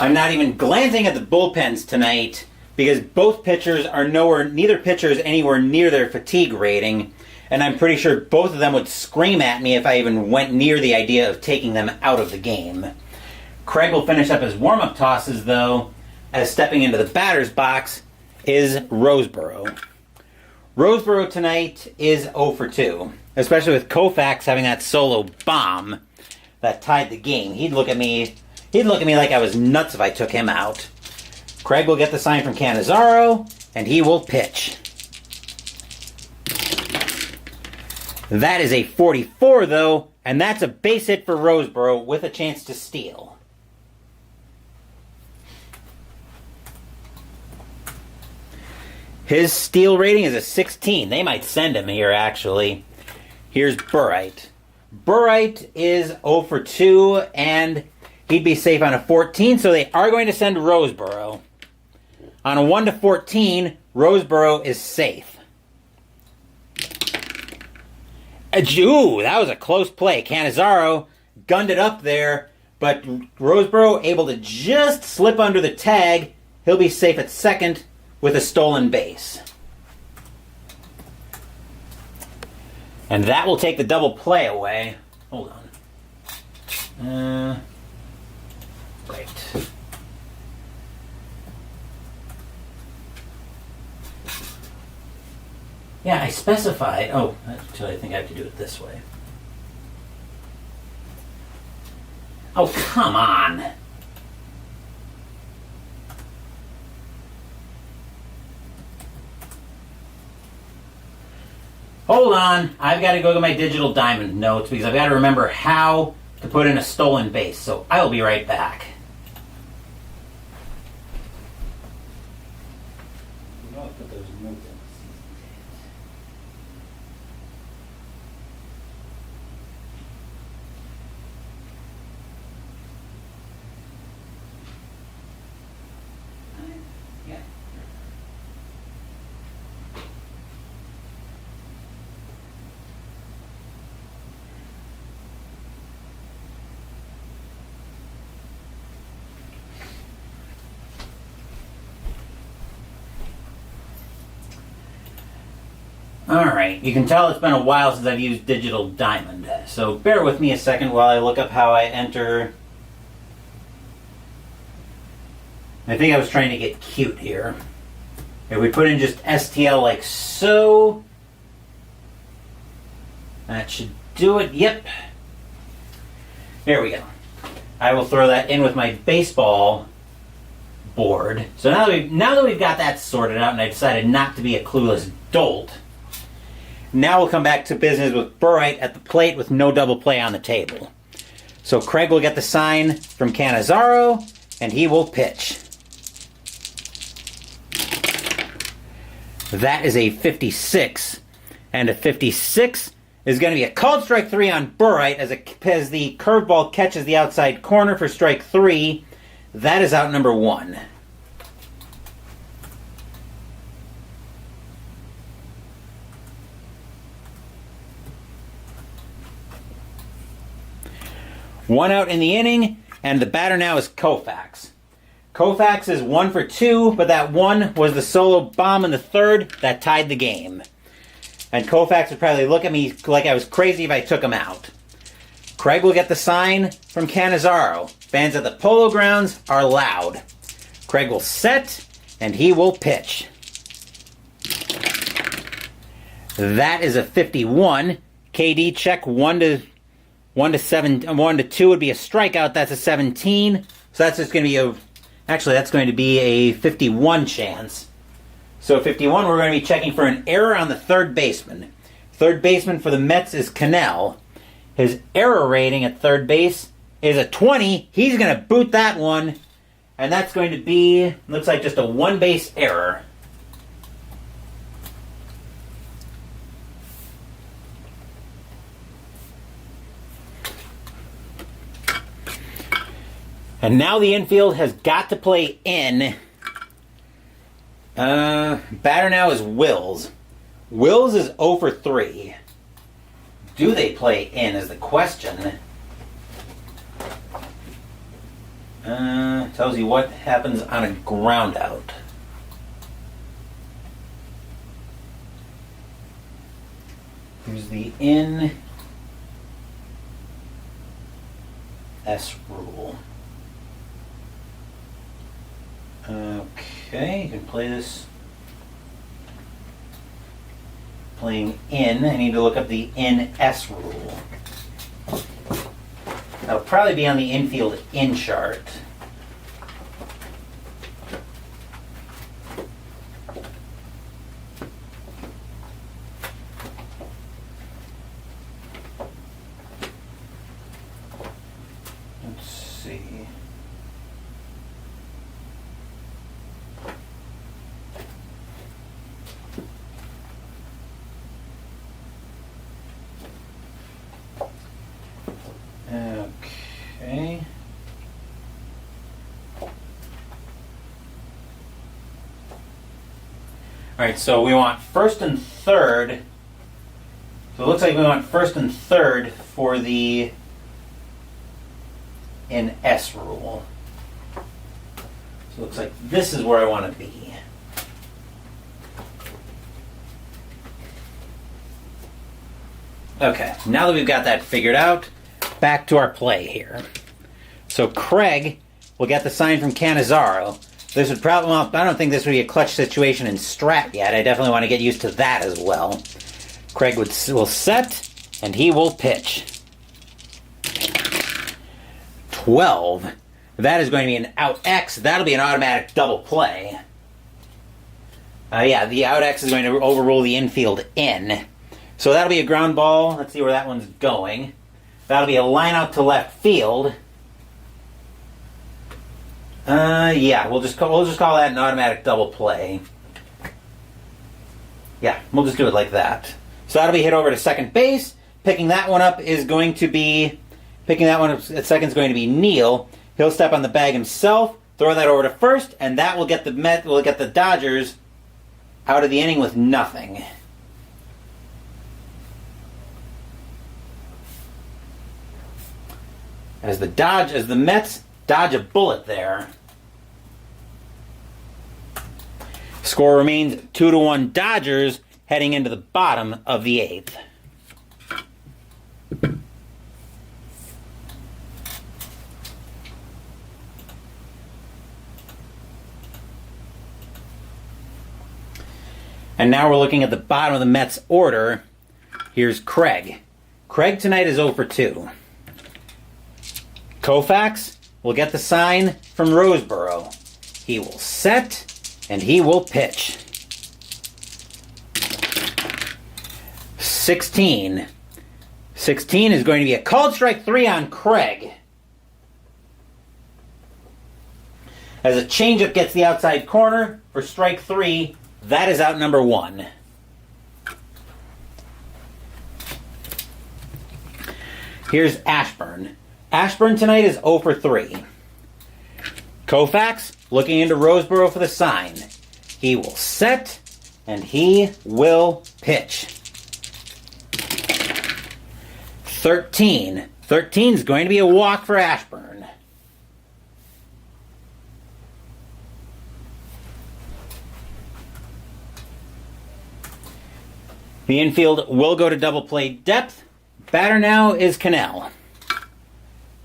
I'm not even glancing at the bullpens tonight because both pitchers are neither pitcher is anywhere near their fatigue rating, and I'm pretty sure both of them would scream at me if I even went near the idea of taking them out of the game. Craig will finish up his warm-up tosses, though, as stepping into the batter's box is Roseboro. Roseboro tonight is 0 for 2, especially with Koufax having that solo bomb that tied the game. He'd look at me like I was nuts if I took him out. Craig will get the sign from Cannizzaro, and he will pitch. That is a 44, though, and that's a base hit for Roseboro with a chance to steal. His steal rating is a 16. They might send him here, actually. Here's Burright. Burright is 0 for 2, and he'd be safe on a 14, so they are going to send Roseboro. On a 1-14, Roseboro is safe. Ooh, that was a close play. Cannizzaro gunned it up there, but Roseboro able to just slip under the tag. He'll be safe at second with a stolen base. And that will take the double play away. Hold on. Right. Yeah, I specified. Oh, actually, I think I have to do it this way. Oh, come on. Hold on. I've got to go get my digital diamond notes because I've got to remember how to put in a stolen base. So I will be right back. Alright, you can tell it's been a while since I've used Digital Diamond, so bear with me a second while I look up how I enter. I think I was trying to get cute here. If we put in just STL like so, that should do it. Yep. There we go. I will throw that in with my baseball board. So now that we've got that sorted out and I decided not to be a clueless dolt, now we'll come back to business with Burright at the plate with no double play on the table. So Craig will get the sign from Cannizzaro, and he will pitch. That is a 56. And a 56 is going to be a called strike 3 on Burright as the curveball catches the outside corner for strike 3. That is out number 1. One out in the inning, and the batter now is Koufax. Koufax is 1 for 2, but that one was the solo bomb in the third that tied the game. And Koufax would probably look at me like I was crazy if I took him out. Craig will get the sign from Cannizzaro. Fans at the Polo Grounds are loud. Craig will set, and he will pitch. That is a 51. KD check 1 to 2 would be a strikeout. That's a 17. So that's just going to be that's going to be a 51 chance. So 51, we're going to be checking for an error on the third baseman. Third baseman for the Mets is Cannell. His error rating at third base is a 20. He's going to boot that one. And that's going to be, looks like just a one-base error. And now the infield has got to play in. Batter now is Wills. Wills is 0 for 3. Do they play in is the question. Tells you what happens on a ground out. Here's the in S rule. Okay, you can play this. Playing in, I need to look up the in-S rule. That'll probably be on the infield in chart. Let's see. Okay. Alright, so we want first and third. So it looks like we want first and third for the in S rule. So it looks like this is where I want to be. Okay, now that we've got that figured out, back to our play here. So Craig will get the sign from Cannizzaro. This would probably, well, I don't think this would be a clutch situation in Strat yet. I definitely want to get used to that as well. Craig will set, and he will pitch. 12. That is going to be an out X. That'll be an automatic double play. Yeah, the out X is going to overrule the infield in. So that'll be a ground ball. Let's see where that one's going. That'll be a line out to left field. Yeah, we'll just call that an automatic double play. Yeah, we'll just do it like that. So that'll be hit over to second base. Picking that one up at second is going to be Neal. He'll step on the bag himself, throw that over to first, and that will get the Dodgers out of the inning with nothing. As the Mets dodge a bullet there. Score remains 2-1 Dodgers heading into the bottom of the 8th. And now we're looking at the bottom of the Mets order. Here's Craig. Craig tonight is 0 for 2. Koufax will get the sign from Roseboro. He will set, and he will pitch. 16. 16 is going to be a called strike 3 on Craig. As a changeup gets the outside corner for strike 3, that is out number 1. Here's Ashburn. Ashburn tonight is 0 for 3. Koufax looking into Roseboro for the sign. He will set, and he will pitch. 13. 13 is going to be a walk for Ashburn. The infield will go to double play depth. Batter now is Cannell.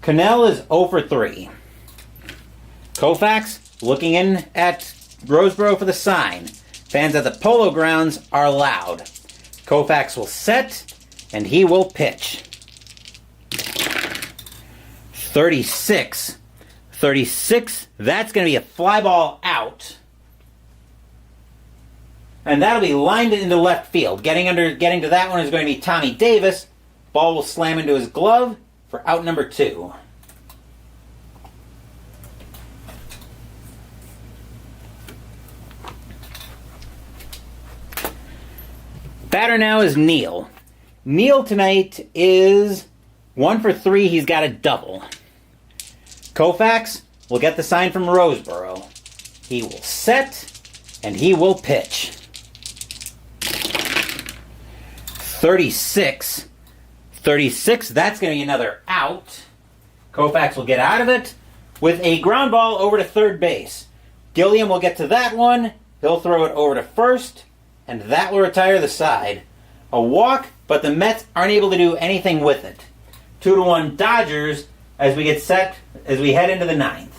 Cannell is 0 for 3. Koufax looking in at Roseboro for the sign. Fans at the Polo Grounds are loud. Koufax will set, and he will pitch. 36. 36, that's going to be a fly ball out. And that'll be lined into left field. Getting to that one is going to be Tommy Davis. Ball will slam into his glove for out number 2. Batter now is Neal. Neal tonight is 1 for 3. He's got a double. Koufax will get the sign from Roseboro. He will set, and he will pitch. 36. 36, that's going to be another out. Koufax will get out of it with a ground ball over to third base. Gilliam will get to that one. He'll throw it over to first, and that will retire the side. A walk, but the Mets aren't able to do anything with it. 2-1 Dodgers as we head into the 9th.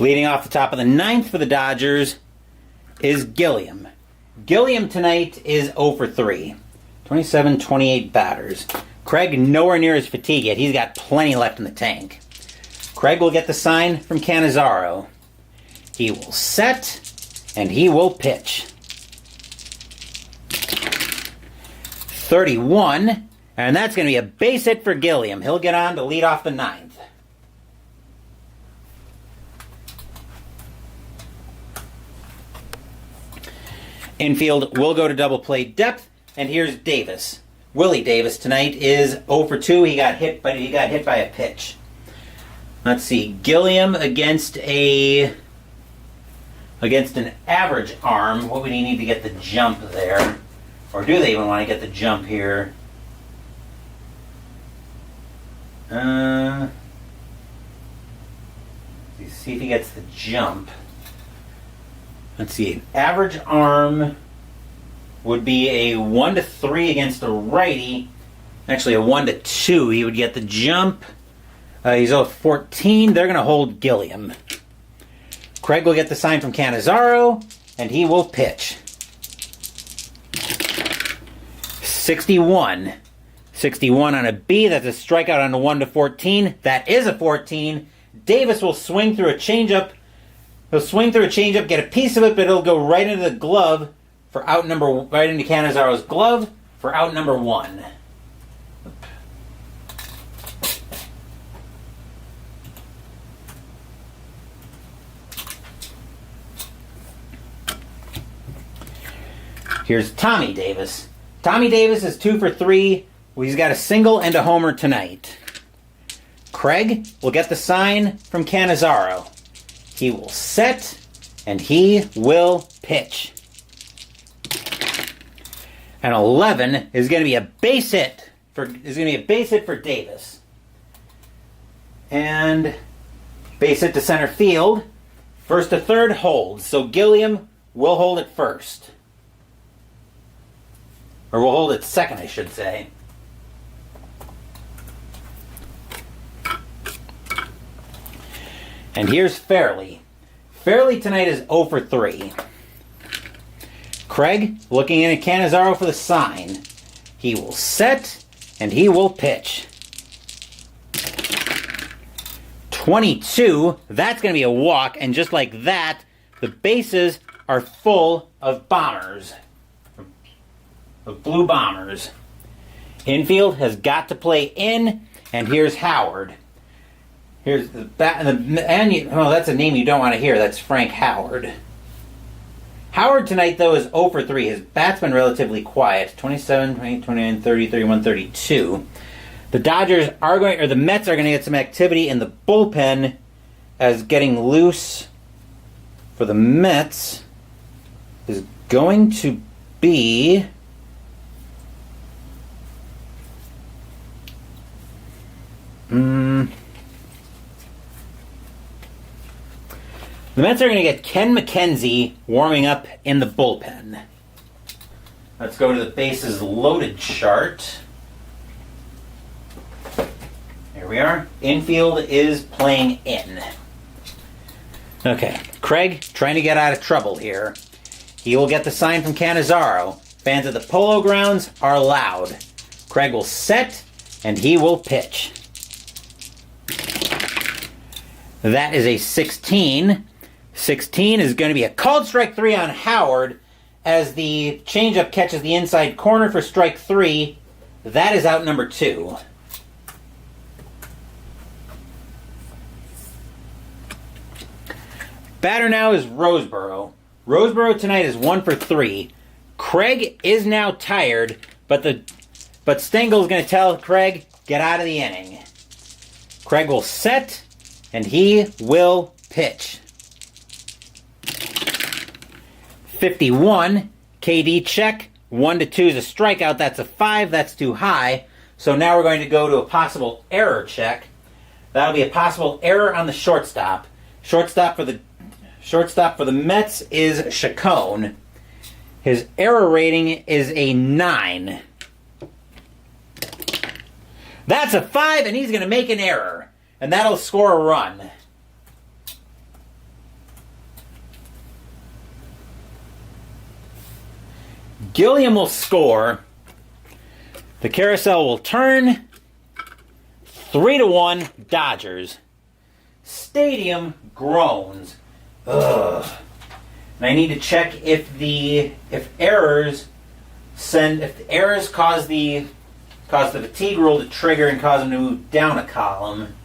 Leading off the top of the 9th for the Dodgers is Gilliam. Gilliam tonight is 0 for 3. 27-28 batters. Craig nowhere near his fatigue yet. He's got plenty left in the tank. Craig will get the sign from Cannizzaro. He will set, and he will pitch. 31, and that's going to be a base hit for Gilliam. He'll get on to lead off the 9th. Infield will go to double play depth, and here's Davis. Willie Davis tonight is 0 for 2. He got hit by a pitch. Let's see. Gilliam against an average arm. What would he need to get the jump there? Or do they even want to get the jump here? Let's see if he gets the jump. Let's see. Average arm would be a 1 to 3 against a righty. Actually, a 1 to 2. He would get the jump. He's 0 14. They're going to hold Gilliam. Craig will get the sign from Cannizzaro, and he will pitch. 61. 61 on a B. That's a strikeout on a 1 to 14. That is a 14. Davis will swing through a changeup. He'll swing through a changeup, get a piece of it, but it'll go right into the glove for right into Cannizzaro's glove for out number 1. Here's Tommy Davis. Tommy Davis is 2 for 3. He's got a single and a homer tonight. Craig will get the sign from Cannizzaro. He will set, and he will pitch. And 11 is going to be a base hit for Davis. And base hit to center field. First to third holds. So Gilliam will hold it first. Or we'll hold it second, I should say. And here's Fairley. Fairley tonight is 0 for 3. Craig looking in at Cannizzaro for the sign. He will set, and he will pitch. 22, that's going to be a walk, and just like that, the bases are full of bombers. Of blue bombers. Infield has got to play in, and here's Howard. Here's the bat, that's a name you don't want to hear. That's Frank Howard. Howard tonight, though, is 0 for 3. His bat's been relatively quiet. 27, 28, 29, 30, 31, 32. The Mets are going to get some activity in the bullpen as getting loose for the Mets is going to be the Mets are going to get Ken McKenzie warming up in the bullpen. Let's go to the bases loaded chart. Here we are. Infield is playing in. Okay, Craig trying to get out of trouble here. He will get the sign from Cannizzaro. Fans at the Polo Grounds are loud. Craig will set, and he will pitch. That is a 16. 16 is going to be a called strike 3 on Howard as the changeup catches the inside corner for strike 3. That is out number 2. Batter now is Roseboro. Roseboro tonight is 1 for 3. Craig is now tired, but Stengel's going to tell Craig, get out of the inning. Craig will set, and he will pitch. 51, KD check. 1-2 is a strikeout. That's a 5. That's too high. So now we're going to go to a possible error check. That'll be a possible error on the shortstop. Shortstop for the Mets is Chacon. His error rating is a 9. That's a 5, and he's going to make an error. And that'll score a run. Gilliam will score. The carousel will turn. 3-1 Dodgers. Stadium groans. Ugh. And I need to check if errors cause the fatigue rule to trigger and cause them to move down a column.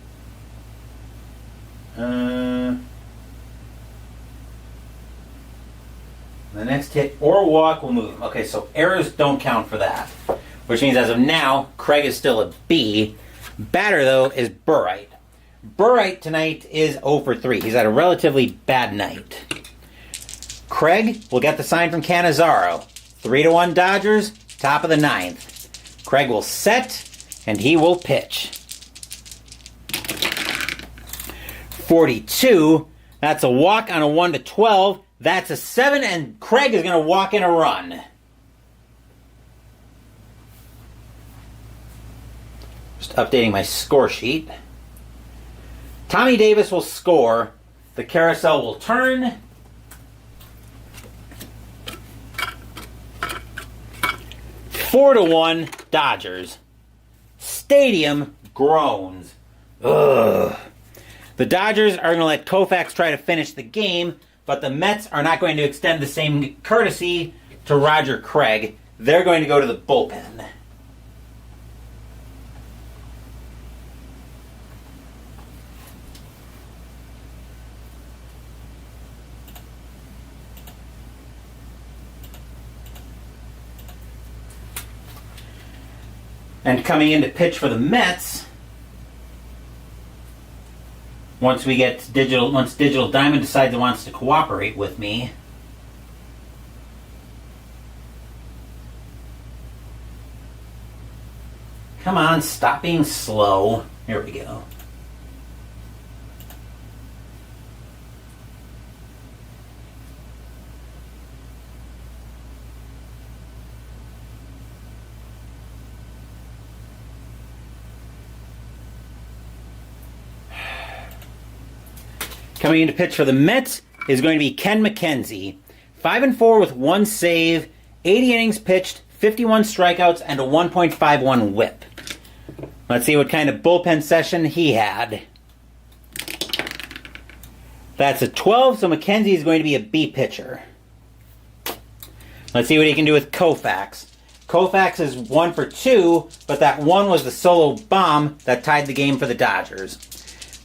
The next hit or walk will move. Okay, so errors don't count for that. Which means as of now, Craig is still a B. Batter, though, is Burright. Burright tonight is 0 for 3. He's had a relatively bad night. Craig will get the sign from Cannizzaro. 3-1 Dodgers, top of the 9th. Craig will set, and he will pitch. 42, that's a walk on a 1-12. That's a 7, and Craig is going to walk in a run. Just updating my score sheet. Tommy Davis will score. The carousel will turn. 4-1 Dodgers. Stadium groans. Ugh. The Dodgers are going to let Koufax try to finish the game, but the Mets are not going to extend the same courtesy to Roger Craig. They're going to go to the bullpen. And coming in to pitch for the Mets, once Digital Diamond decides it wants to cooperate with me, come on, stop being slow. Here we go. Coming in to pitch for the Mets is going to be Ken McKenzie. 5-4 with 1 save, 80 innings pitched, 51 strikeouts, and a 1.51 whip. Let's see what kind of bullpen session he had. That's a 12, so McKenzie is going to be a B pitcher. Let's see what he can do with Koufax. Koufax is 1 for 2, but that 1 was the solo bomb that tied the game for the Dodgers.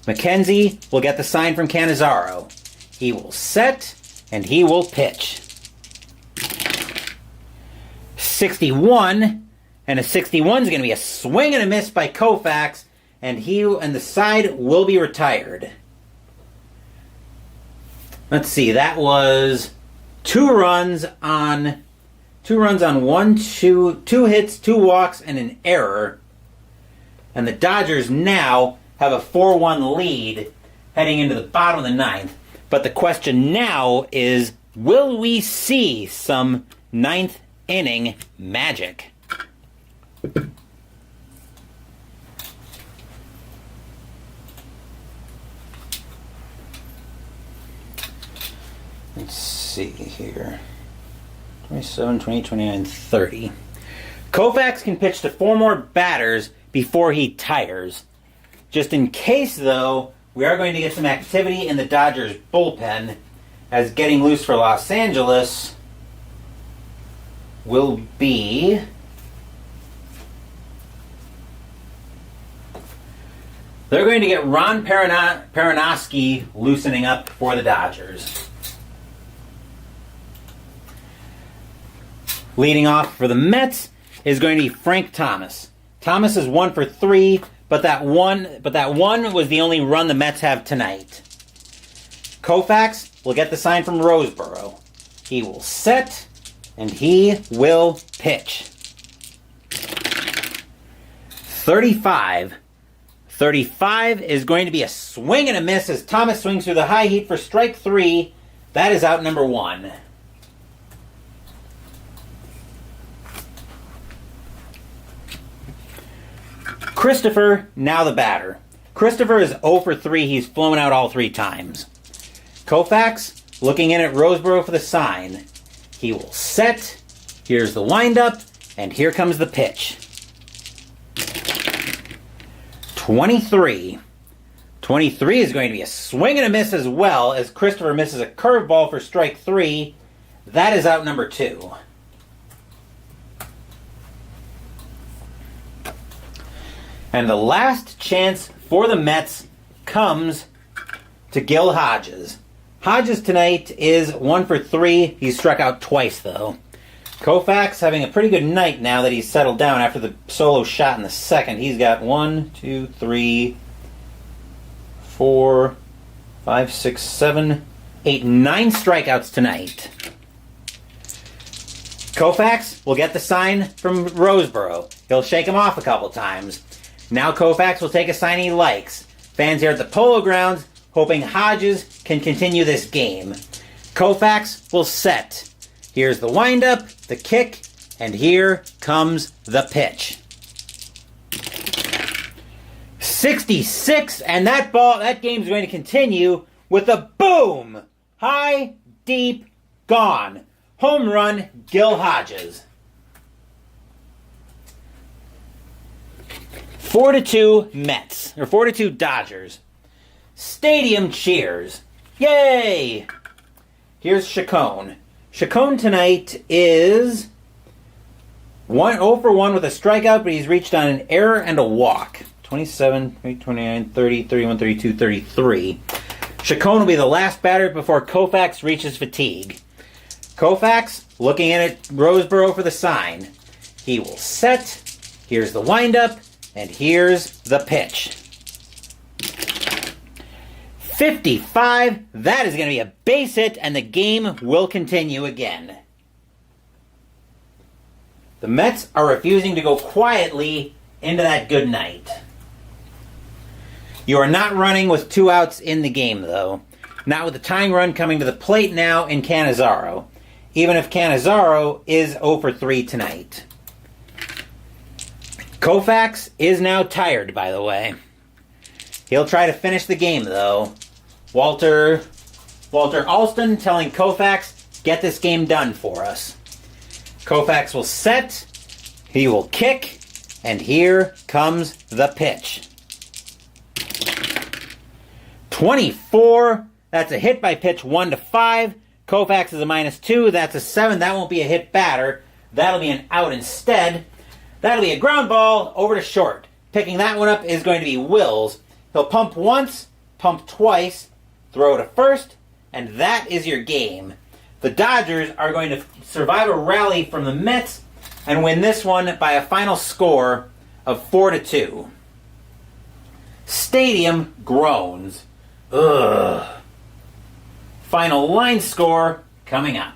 McKenzie will get the sign from Cannizzaro. He will set, and he will pitch. 61, and a 61 is going to be a swing and a miss by Koufax, and the side will be retired. Let's see, that was two runs on two hits, two walks, and an error. And the Dodgers now have a 4-1 lead heading into the bottom of the ninth. But the question now is, will we see some ninth inning magic? Let's see here. 27, 28, 29, 30. Koufax can pitch to 4 more batters before he tires. Just in case, though, we are going to get some activity in the Dodgers bullpen, as getting loose for Los Angeles will be they're going to get Ron Perinoski loosening up for the Dodgers. Leading off for the Mets is going to be Frank Thomas. Thomas is 1 for 3, but that one was the only run the Mets have tonight. Koufax will get the sign from Roseboro. He will set, and he will pitch. 35. 35 is going to be a swing and a miss as Thomas swings through the high heat for strike 3. That is out number 1. Christopher, now the batter. Christopher is 0 for 3. He's flown out all 3 times. Koufax, looking in at Roseboro for the sign. He will set. Here's the windup, and here comes the pitch. 23. 23 is going to be a swing and a miss as well, as Christopher misses a curveball for strike 3. That is out number 2. And the last chance for the Mets comes to Gil Hodges. Hodges tonight is 1 for 3. He's struck out twice, though. Koufax having a pretty good night now that he's settled down after the solo shot in the second. He's got 1, 2, 3, 4, 5, 6, 7, 8, 9 strikeouts tonight. Koufax will get the sign from Roseboro. He'll shake him off a couple times. Now Koufax will take a sign he likes. Fans here at the Polo Grounds hoping Hodges can continue this game. Koufax will set. Here's the windup, the kick, and here comes the pitch. 66, and that game's going to continue with a boom! High, deep, gone. Home run, Gil Hodges. 4-2 Mets, or 4-2 Dodgers. Stadium cheers. Yay! Here's Chacon. Chacon tonight is 0 for 1 with a strikeout, but he's reached on an error and a walk. 27, 29, 30, 31, 32, 33. Chacon will be the last batter before Koufax reaches fatigue. Koufax looking in at Roseboro for the sign. He will set. Here's the windup. And here's the pitch. 55. That is going to be a base hit, and the game will continue again. The Mets are refusing to go quietly into that good night. You are not running with 2 outs in the game, though. Not with the tying run coming to the plate now in Cannizzaro. Even if Cannizzaro is 0 for 3 tonight. Koufax is now tired, by the way. He'll try to finish the game, though. Walter Alston telling Koufax, get this game done for us. Koufax will set, he will kick, and here comes the pitch. 24, that's a hit by pitch 1-5. Koufax is a -2, that's a 7. That won't be a hit batter. That'll be an out instead. That'll be a ground ball over to short. Picking that one up is going to be Wills. He'll pump once, pump twice, throw to first, and that is your game. The Dodgers are going to survive a rally from the Mets and win this one by a final score of 4-2. Stadium groans. Ugh. final line score coming up.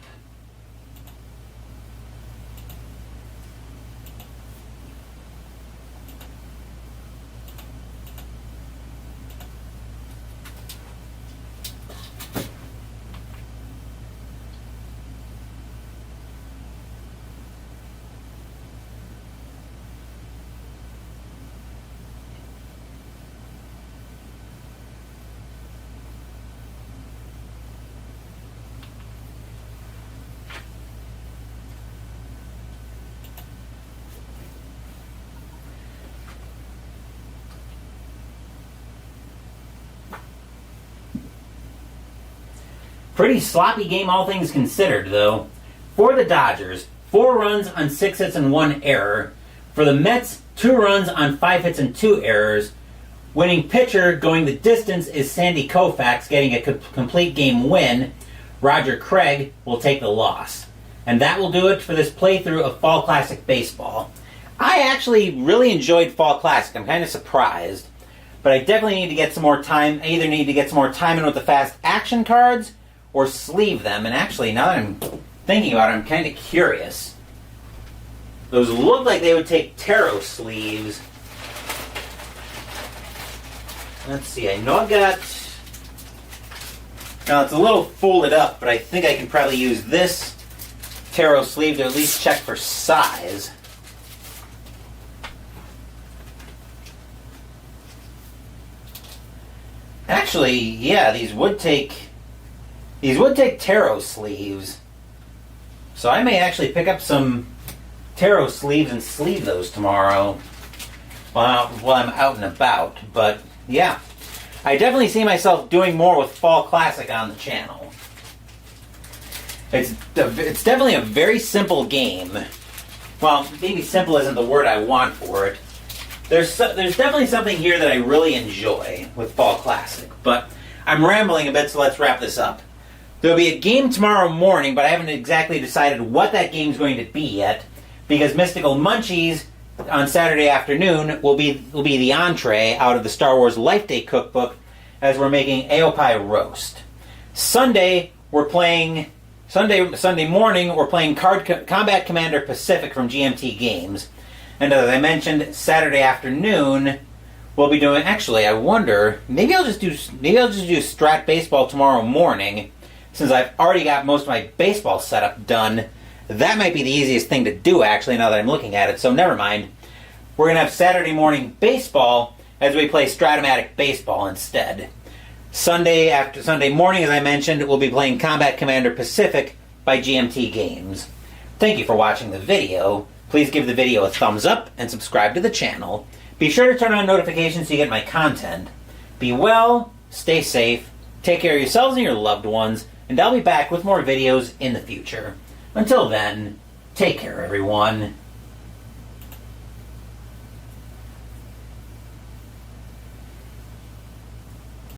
Pretty sloppy game, all things considered, though. For the Dodgers, 4 runs on 6 hits and 1 error. For the Mets, 2 runs on 5 hits and 2 errors. Winning pitcher going the distance is Sandy Koufax, getting a complete game win. Roger Craig will take the loss. And that will do it for this playthrough of Fall Classic Baseball. I actually really enjoyed Fall Classic. I'm kind of surprised. But I definitely need to get some more time. I either need to get some more time in with the fast action cards or sleeve them. And actually, now that I'm thinking about it, I'm kind of curious. Those look like they would take tarot sleeves. Let's see, I know I've got... Now, it's a little folded up, but I think I can probably use this tarot sleeve to at least check for size. Actually, yeah, these would take tarot sleeves. So I may actually pick up some tarot sleeves and sleeve those tomorrow while I'm out and about. But yeah, I definitely see myself doing more with Fall Classic on the channel. It's definitely a very simple game. Well, maybe simple isn't the word I want for it. There's definitely something here that I really enjoy with Fall Classic. But I'm rambling a bit, so let's wrap this up. There'll be a game tomorrow morning, but I haven't exactly decided what that game's going to be yet, because Mystical Munchies on Saturday afternoon will be the entree out of the Star Wars Life Day cookbook, as we're making Aopai roast. Sunday morning we're playing Combat Commander Pacific from GMT Games, and as I mentioned, Saturday afternoon we'll be doing. Actually, I wonder, maybe I'll just do Strat Baseball tomorrow morning. Since I've already got most of my baseball setup done, that might be the easiest thing to do, actually, now that I'm looking at it, so never mind. We're going to have Saturday morning baseball as we play Stratomatic Baseball instead. Sunday morning, as I mentioned, we'll be playing Combat Commander Pacific by GMT Games. Thank you for watching the video. Please give the video a thumbs up and subscribe to the channel. Be sure to turn on notifications so you get my content. Be well, stay safe, take care of yourselves and your loved ones, and I'll be back with more videos in the future. Until then, take care, everyone.